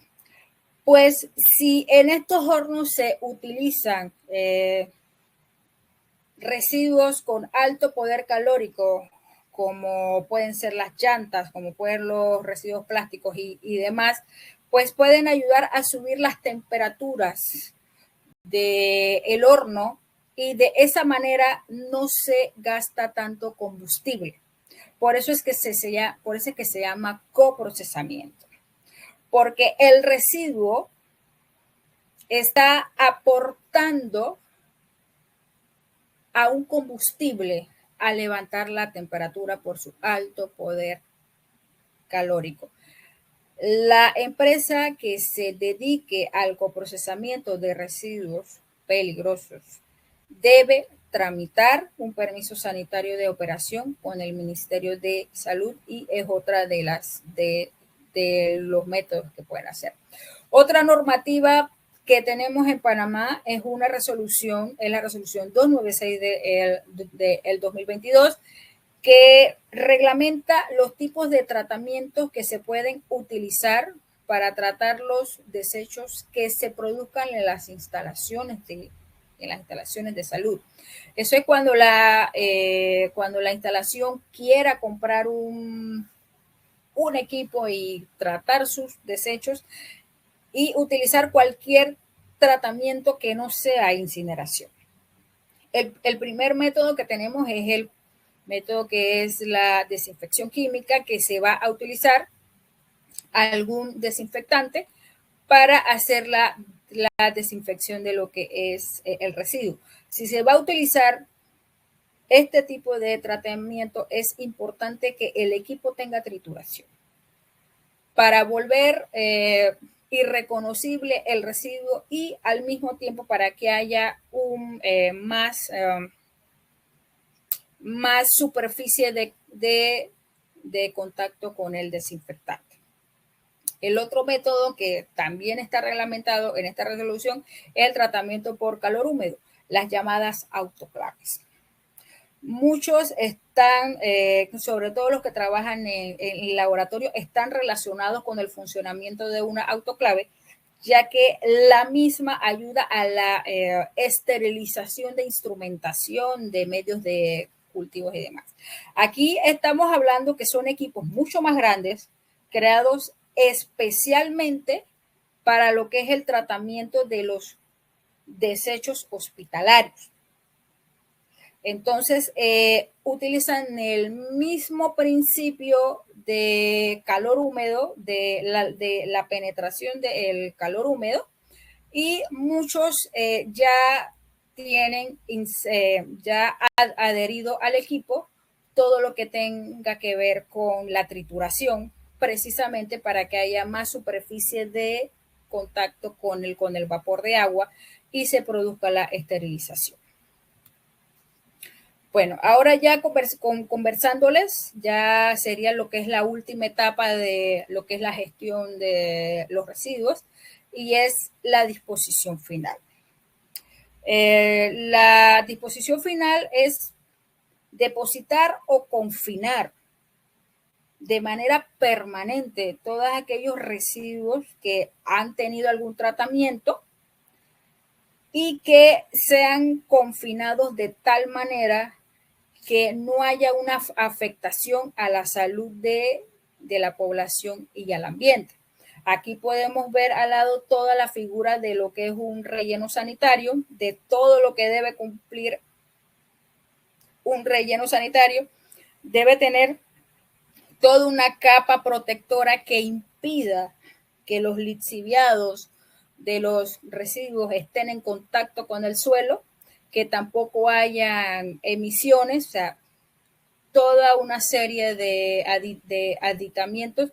B: Pues si en estos hornos se utilizan residuos con alto poder calórico, como pueden ser las llantas, como pueden ser los residuos plásticos y demás, pues pueden ayudar a subir las temperaturas del horno y de esa manera no se gasta tanto combustible. Por eso es que se llama coprocesamiento, porque el residuo está aportando a un combustible a levantar la temperatura por su alto poder calórico. La empresa que se dedique al coprocesamiento de residuos peligrosos debe tramitar un permiso sanitario de operación con el Ministerio de Salud y es otra de los métodos que pueden hacer. Otra normativa que tenemos en Panamá es la resolución 296 del 2022, que reglamenta los tipos de tratamientos que se pueden utilizar para tratar los desechos que se produzcan en las instalaciones de salud. Eso es cuando la instalación quiera comprar un equipo y tratar sus desechos y utilizar cualquier tratamiento que no sea incineración. El primer método que tenemos es el método que es la desinfección química, que se va a utilizar algún desinfectante para hacer la desinfección de lo que es el residuo. Si se va a utilizar este tipo de tratamiento, es importante que el equipo tenga trituración para volver irreconocible el residuo y al mismo tiempo para que haya más superficie de contacto con el desinfectante. El otro método que también está reglamentado en esta resolución es el tratamiento por calor húmedo, las llamadas autoclaves. Muchos están, sobre todo los que trabajan en laboratorio, están relacionados con el funcionamiento de una autoclave, ya que la misma ayuda a la esterilización de instrumentación, de medios de cultivos y demás. Aquí estamos hablando que son equipos mucho más grandes, creados especialmente para lo que es el tratamiento de los desechos hospitalarios. Entonces, utilizan el mismo principio de calor húmedo, de la penetración del calor húmedo, y muchos ya tienen ya adherido al equipo todo lo que tenga que ver con la trituración, precisamente para que haya más superficie de contacto con el vapor de agua y se produzca la esterilización. Bueno, ahora ya conversándoles, ya sería lo que es la última etapa de lo que es la gestión de los residuos y es la disposición final. La disposición final es depositar o confinar de manera permanente todos aquellos residuos que han tenido algún tratamiento y que sean confinados de tal manera que no haya una afectación a la salud de la población y al ambiente. Aquí podemos ver al lado toda la figura de lo que es un relleno sanitario, de todo lo que debe cumplir un relleno sanitario. Debe tener toda una capa protectora que impida que los lixiviados de los residuos estén en contacto con el suelo, que tampoco hayan emisiones, o sea, toda una serie de aditamientos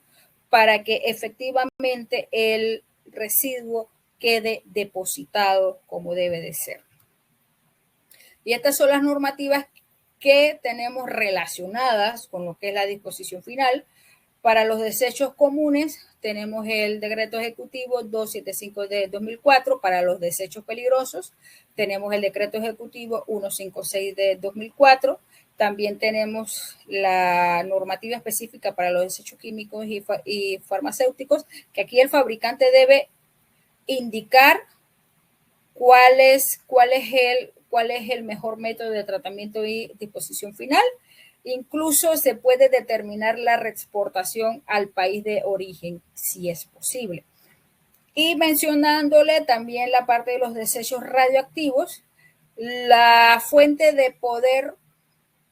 B: para que efectivamente el residuo quede depositado como debe de ser. Y estas son las normativas que tenemos relacionadas con lo que es la disposición final. Para los desechos comunes tenemos el decreto ejecutivo 275 de 2004. Para los desechos peligrosos tenemos el decreto ejecutivo 156 de 2004. También tenemos la normativa específica para los desechos químicos y farmacéuticos, que aquí el fabricante debe indicar cuál es el mejor método de tratamiento y disposición final. Incluso se puede determinar la reexportación al país de origen, si es posible. Y mencionándole también la parte de los desechos radioactivos, la fuente de poder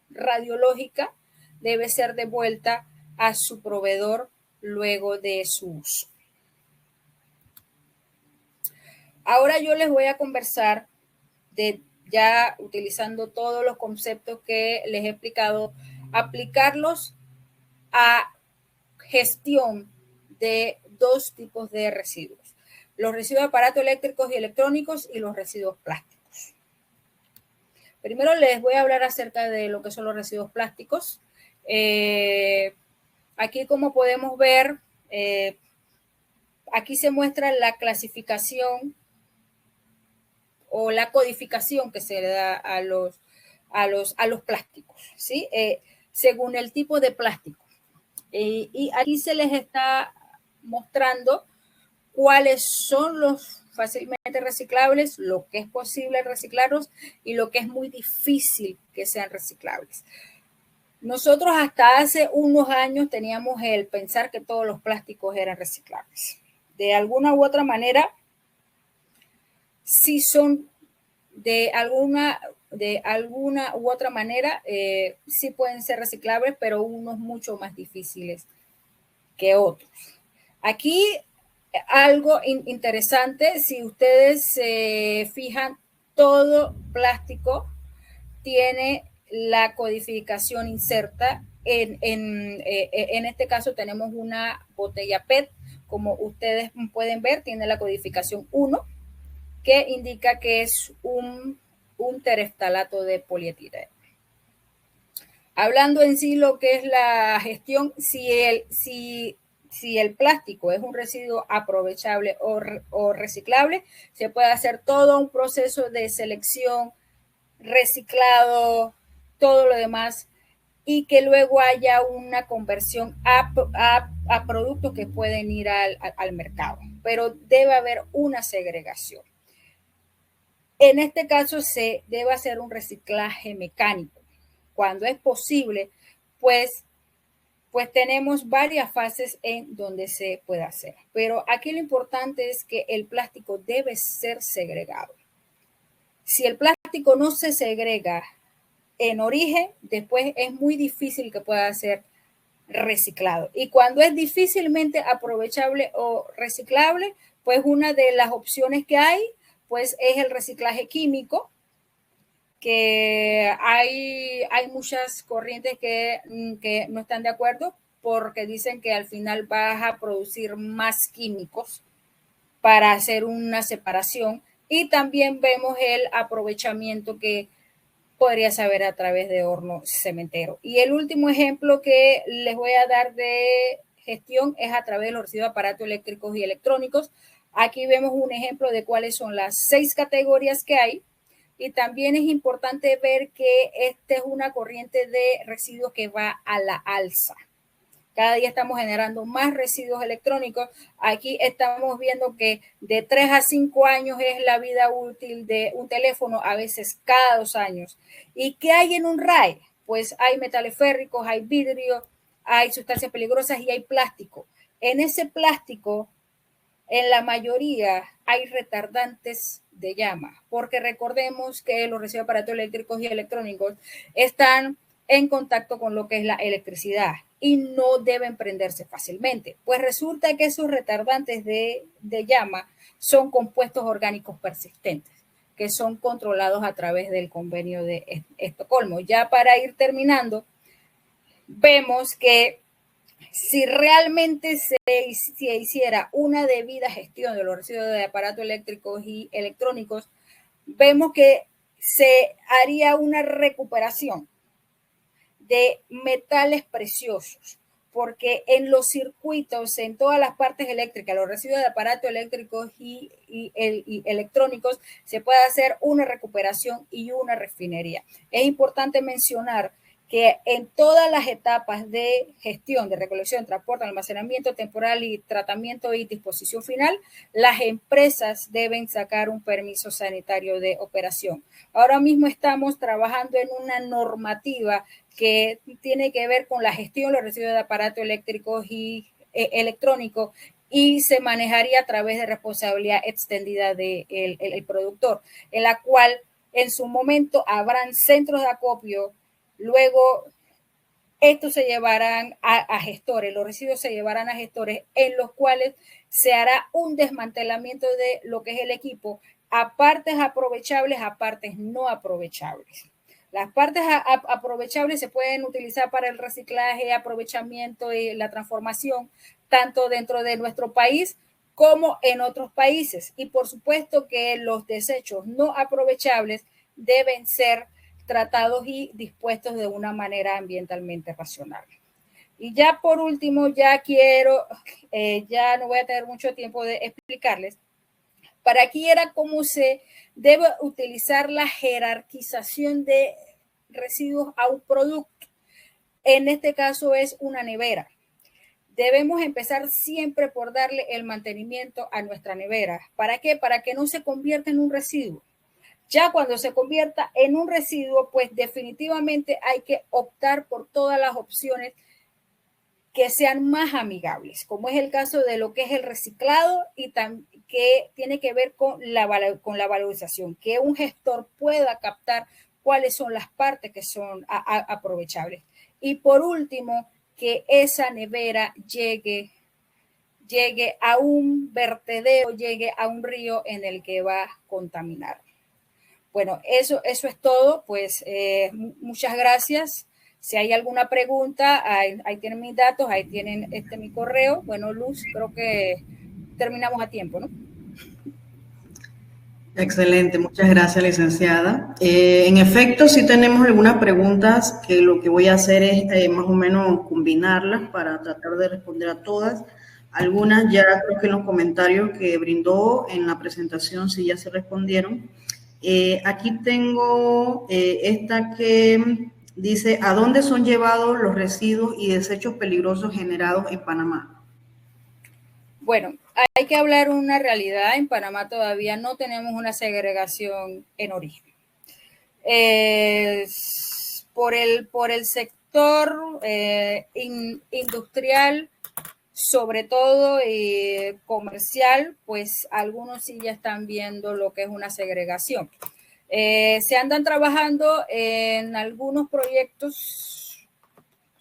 B: radiológica debe ser devuelta a su proveedor luego de su uso. Ahora yo les voy a conversar de, ya utilizando todos los conceptos que les he explicado, aplicarlos a gestión de dos tipos de residuos: los residuos de aparatos eléctricos y electrónicos y los residuos plásticos. Primero les voy a hablar acerca de lo que son los residuos plásticos. Aquí, como podemos ver, aquí se muestra la clasificación o la codificación que se le da a los plásticos, ¿sí? Según el tipo de plástico. Y aquí se les está mostrando cuáles son los fácilmente reciclables, lo que es posible reciclarlos y lo que es muy difícil que sean reciclables. Nosotros hasta hace unos años teníamos el pensar que todos los plásticos eran reciclables. De alguna u otra manera, sí son de alguna u otra manera, sí pueden ser reciclables, pero unos mucho más difíciles que otros. Aquí algo interesante, si ustedes se fijan, todo plástico tiene la codificación inserta. En este caso tenemos una botella PET, como ustedes pueden ver, tiene la codificación 1, que indica que es un tereftalato de polietileno. Hablando en sí lo que es la gestión, si el plástico es un residuo aprovechable o reciclable, se puede hacer todo un proceso de selección, reciclado, todo lo demás, y que luego haya una conversión a productos que pueden ir al mercado. Pero debe haber una segregación. En este caso se debe hacer un reciclaje mecánico. Cuando es posible, pues tenemos varias fases en donde se puede hacer. Pero aquí lo importante es que el plástico debe ser segregado. Si el plástico no se segrega en origen, después es muy difícil que pueda ser reciclado. Y cuando es difícilmente aprovechable o reciclable, pues una de las opciones que hay, pues es el reciclaje químico, que hay muchas corrientes que no están de acuerdo porque dicen que al final vas a producir más químicos para hacer una separación, y también vemos el aprovechamiento que podría saber a través de horno cementero. Y el último ejemplo que les voy a dar de gestión es a través de los residuos de aparatos eléctricos y electrónicos. Aquí vemos un ejemplo de cuáles son las 6 categorías que hay. Y también es importante ver que esta es una corriente de residuos que va a la alza. Cada día estamos generando más residuos electrónicos. Aquí estamos viendo que de 3 a 5 años es la vida útil de un teléfono, a veces cada 2 años. ¿Y qué hay en un RAE? Pues hay metales férricos, hay vidrio, hay sustancias peligrosas y hay plástico. En ese plástico, en la mayoría hay retardantes de llama, porque recordemos que los residuos de aparatos eléctricos y electrónicos están en contacto con lo que es la electricidad y no deben prenderse fácilmente. Pues resulta que esos retardantes de llama son compuestos orgánicos persistentes, que son controlados a través del convenio de Estocolmo. Ya para ir terminando, vemos que si realmente se hiciera una debida gestión de los residuos de aparatos eléctricos y electrónicos, vemos que se haría una recuperación de metales preciosos, porque en los circuitos, en todas las partes eléctricas, los residuos de aparatos eléctricos y electrónicos, se puede hacer una recuperación y una refinería. Es importante mencionar que en todas las etapas de gestión, de recolección, transporte, almacenamiento temporal y tratamiento y disposición final, las empresas deben sacar un permiso sanitario de operación. Ahora mismo estamos trabajando en una normativa que tiene que ver con la gestión de los residuos de aparatos eléctricos y electrónicos y se manejaría a través de responsabilidad extendida del productor, en la cual en su momento habrán centros de acopio. Luego, estos se llevarán a gestores, los residuos se llevarán a gestores en los cuales se hará un desmantelamiento de lo que es el equipo a partes aprovechables, a partes no aprovechables. Las partes aprovechables se pueden utilizar para el reciclaje, aprovechamiento y la transformación, tanto dentro de nuestro país como en otros países. Y por supuesto que los desechos no aprovechables deben ser tratados y dispuestos de una manera ambientalmente racional. Y ya por último, ya no voy a tener mucho tiempo de explicarles, para aquí era cómo se debe utilizar la jerarquización de residuos a un producto. En este caso es una nevera. Debemos empezar siempre por darle el mantenimiento a nuestra nevera. ¿Para qué? Para que no se convierta en un residuo. Ya cuando se convierta en un residuo, pues definitivamente hay que optar por todas las opciones que sean más amigables, como es el caso de lo que es el reciclado y que tiene que ver con la valorización, que un gestor pueda captar cuáles son las partes que son aprovechables. Y por último, que esa nevera llegue a un vertedero, llegue a un río en el que va a contaminar. Bueno, eso es todo. Pues muchas gracias. Si hay alguna pregunta, ahí tienen mis datos, ahí tienen mi correo. Bueno, Luz, creo que terminamos a tiempo, ¿no?
A: Excelente, muchas gracias, licenciada. En efecto, sí tenemos algunas preguntas que lo que voy a hacer es más o menos combinarlas para tratar de responder a todas. Algunas ya creo que en los comentarios que brindó en la presentación sí ya se respondieron. Aquí tengo esta que dice, ¿a dónde son llevados los residuos y desechos peligrosos generados en Panamá?
B: Bueno, hay que hablar una realidad. En Panamá todavía no tenemos una segregación en origen. Por el sector industrial, sobre todo comercial, pues algunos sí ya están viendo lo que es una segregación. Se andan trabajando en algunos proyectos,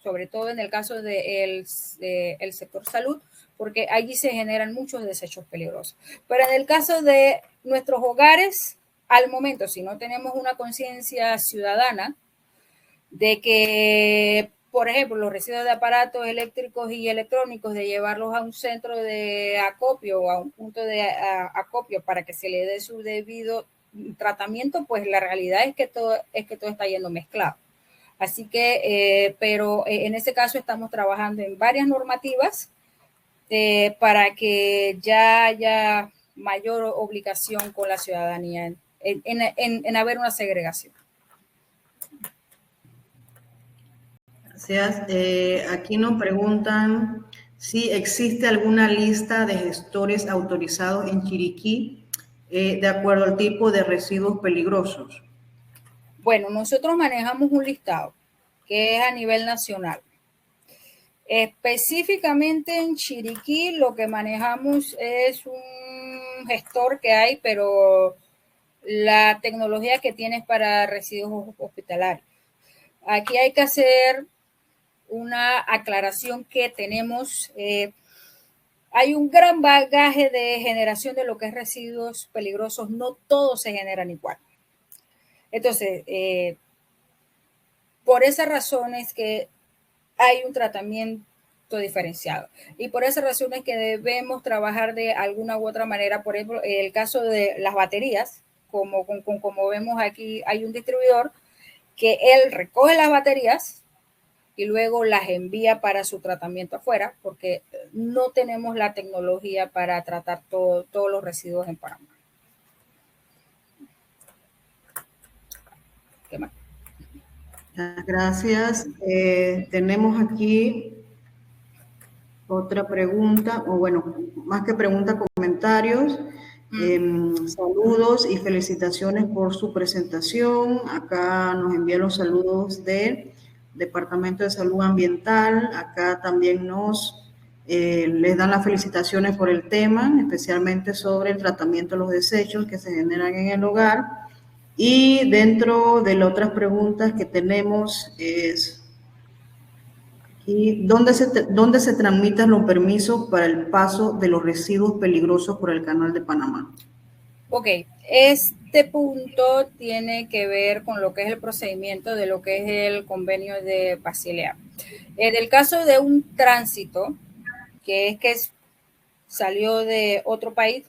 B: sobre todo en el caso del sector salud, porque allí se generan muchos desechos peligrosos. Pero en el caso de nuestros hogares, al momento, si no tenemos una conciencia ciudadana de que, por ejemplo, los residuos de aparatos eléctricos y electrónicos, de llevarlos a un centro de acopio o a un punto de acopio para que se le dé su debido tratamiento, pues la realidad es que todo está yendo mezclado. Así que, pero en este caso estamos trabajando en varias normativas para que ya haya mayor obligación con la ciudadanía en haber una segregación.
A: Gracias. Aquí nos preguntan si existe alguna lista de gestores autorizados en Chiriquí de acuerdo al tipo de residuos peligrosos.
B: Bueno, nosotros manejamos un listado que es a nivel nacional. Específicamente en Chiriquí lo que manejamos es un gestor que hay, pero la tecnología que tiene es para residuos hospitalarios. Aquí hay que hacer una aclaración que tenemos. Hay un gran bagaje de generación de lo que es residuos peligrosos. No todos se generan igual. Entonces, por esas razones que hay un tratamiento diferenciado. Y por esas razones que debemos trabajar de alguna u otra manera. Por ejemplo, en el caso de las baterías, como vemos aquí, hay un distribuidor que él recoge las baterías y luego las envía para su tratamiento afuera, porque no tenemos la tecnología para tratar todos los residuos en Panamá. ¿Qué más?
A: Muchas gracias. Tenemos aquí otra pregunta, o bueno, más que pregunta, comentarios. Saludos y felicitaciones por su presentación. Acá nos envían los saludos del Departamento de Salud Ambiental. Acá también les dan las felicitaciones por el tema, especialmente sobre el tratamiento de los desechos que se generan en el hogar. Y dentro de las otras preguntas que tenemos es, ¿dónde se tramitan los permisos para el paso de los residuos peligrosos por el Canal de Panamá?
B: Ok, este punto tiene que ver con lo que es el procedimiento de lo que es el convenio de Basilea. En el caso de un tránsito, que salió de otro país,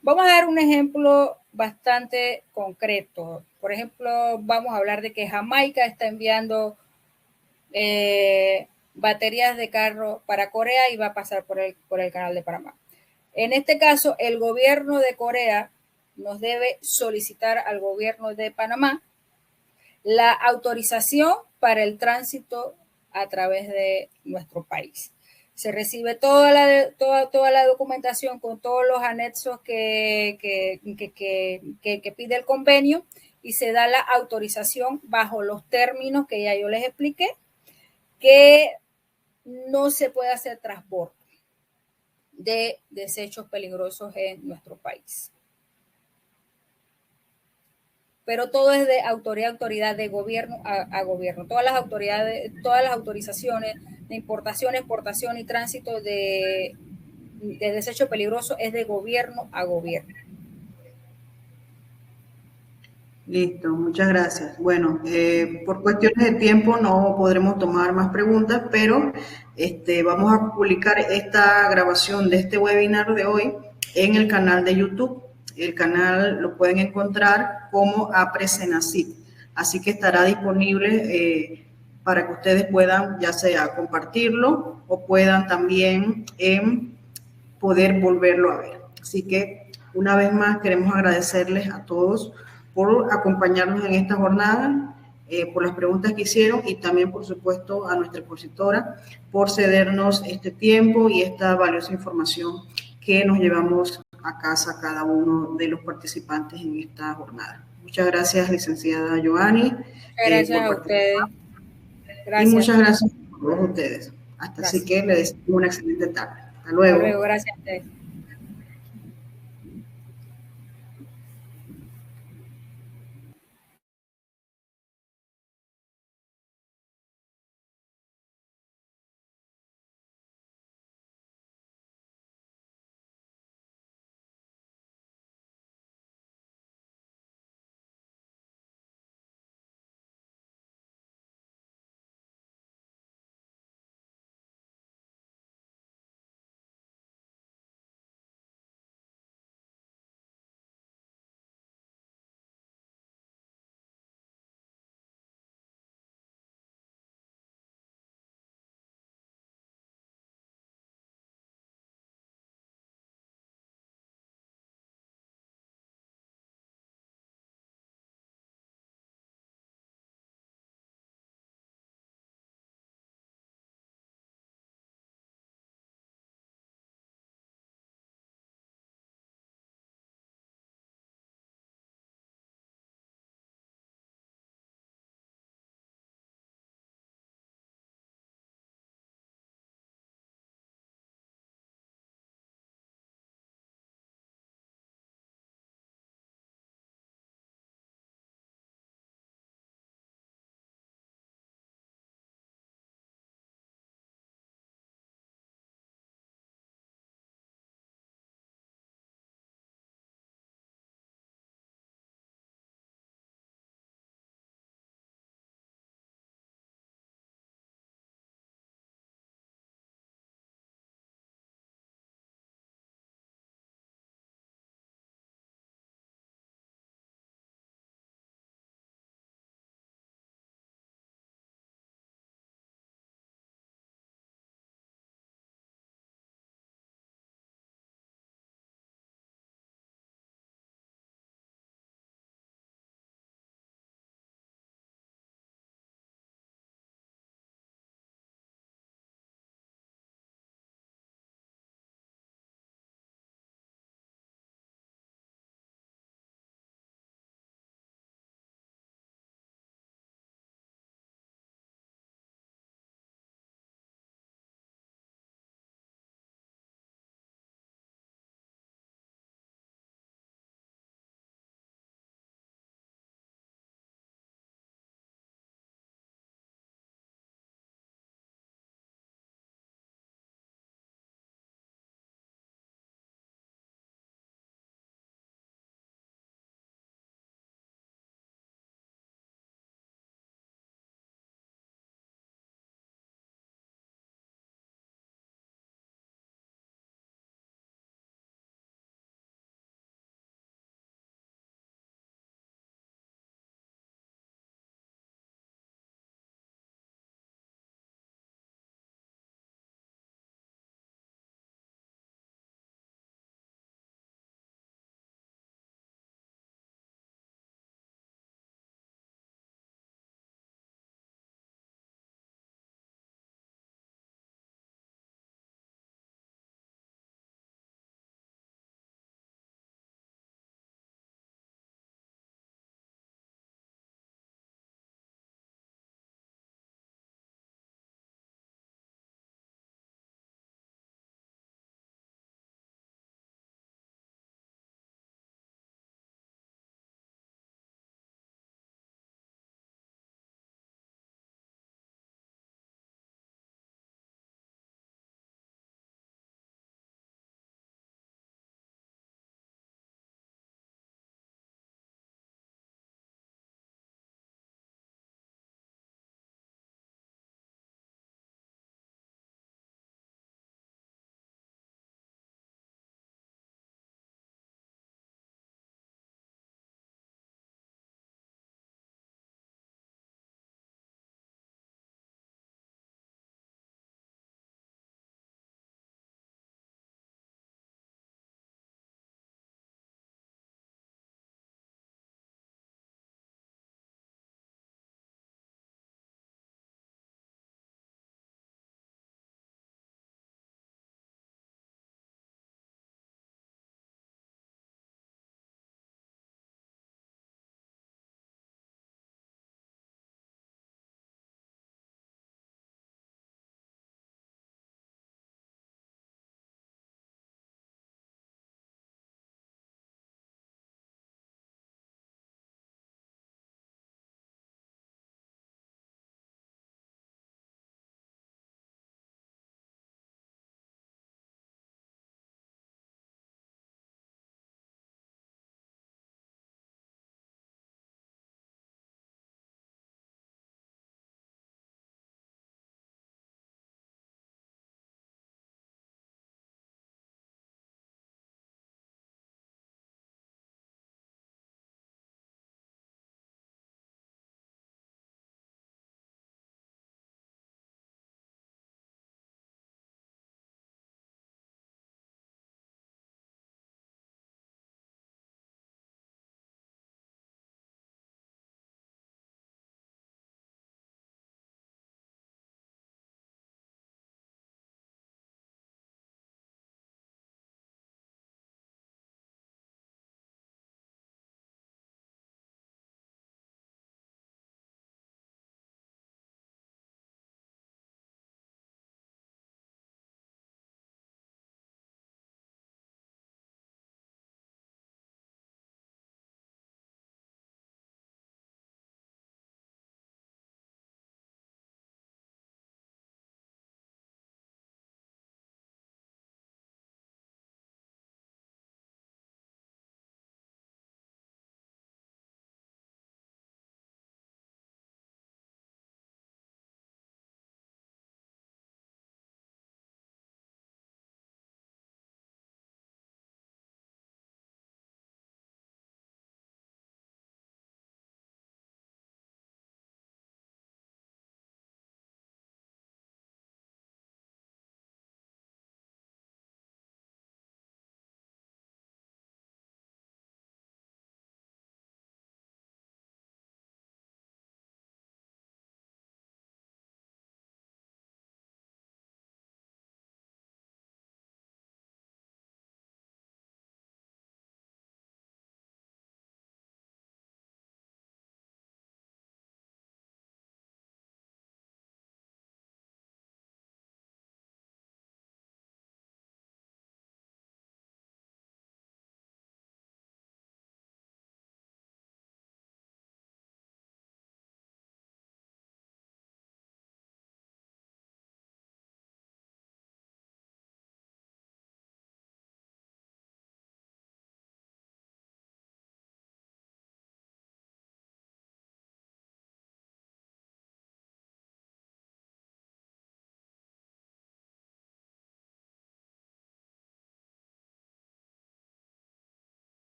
B: vamos a dar un ejemplo bastante concreto. Por ejemplo, vamos a hablar de que Jamaica está enviando baterías de carro para Corea y va a pasar por el Canal de Panamá. En este caso, el gobierno de Corea nos debe solicitar al gobierno de Panamá la autorización para el tránsito a través de nuestro país. Se recibe toda la documentación con todos los anexos que pide el convenio y se da la autorización bajo los términos que ya yo les expliqué, que no se puede hacer transporte de desechos peligrosos en nuestro país. Pero todo es de autoridad a autoridad, de gobierno a gobierno. Todas las autorizaciones de importación, exportación y tránsito de desecho peligroso es de gobierno a gobierno.
A: Listo, muchas gracias. Bueno, por cuestiones de tiempo no podremos tomar más preguntas, pero vamos a publicar esta grabación de este webinar de hoy en el canal de YouTube. El canal lo pueden encontrar como APRE-CENACIT, así que estará disponible para que ustedes puedan ya sea compartirlo o puedan también poder volverlo a ver. Así que una vez más queremos agradecerles a todos por acompañarnos en esta jornada, por las preguntas que hicieron y también, por supuesto, a nuestra expositora por cedernos este tiempo y esta valiosa información que nos llevamos a casa cada uno de los participantes en esta jornada. Muchas gracias, licenciada Joanny.
B: Gracias a ustedes.
A: Gracias. Y muchas gracias a todos ustedes. Así que les deseo una excelente tarde. Hasta luego.
B: Hasta luego, gracias a ustedes.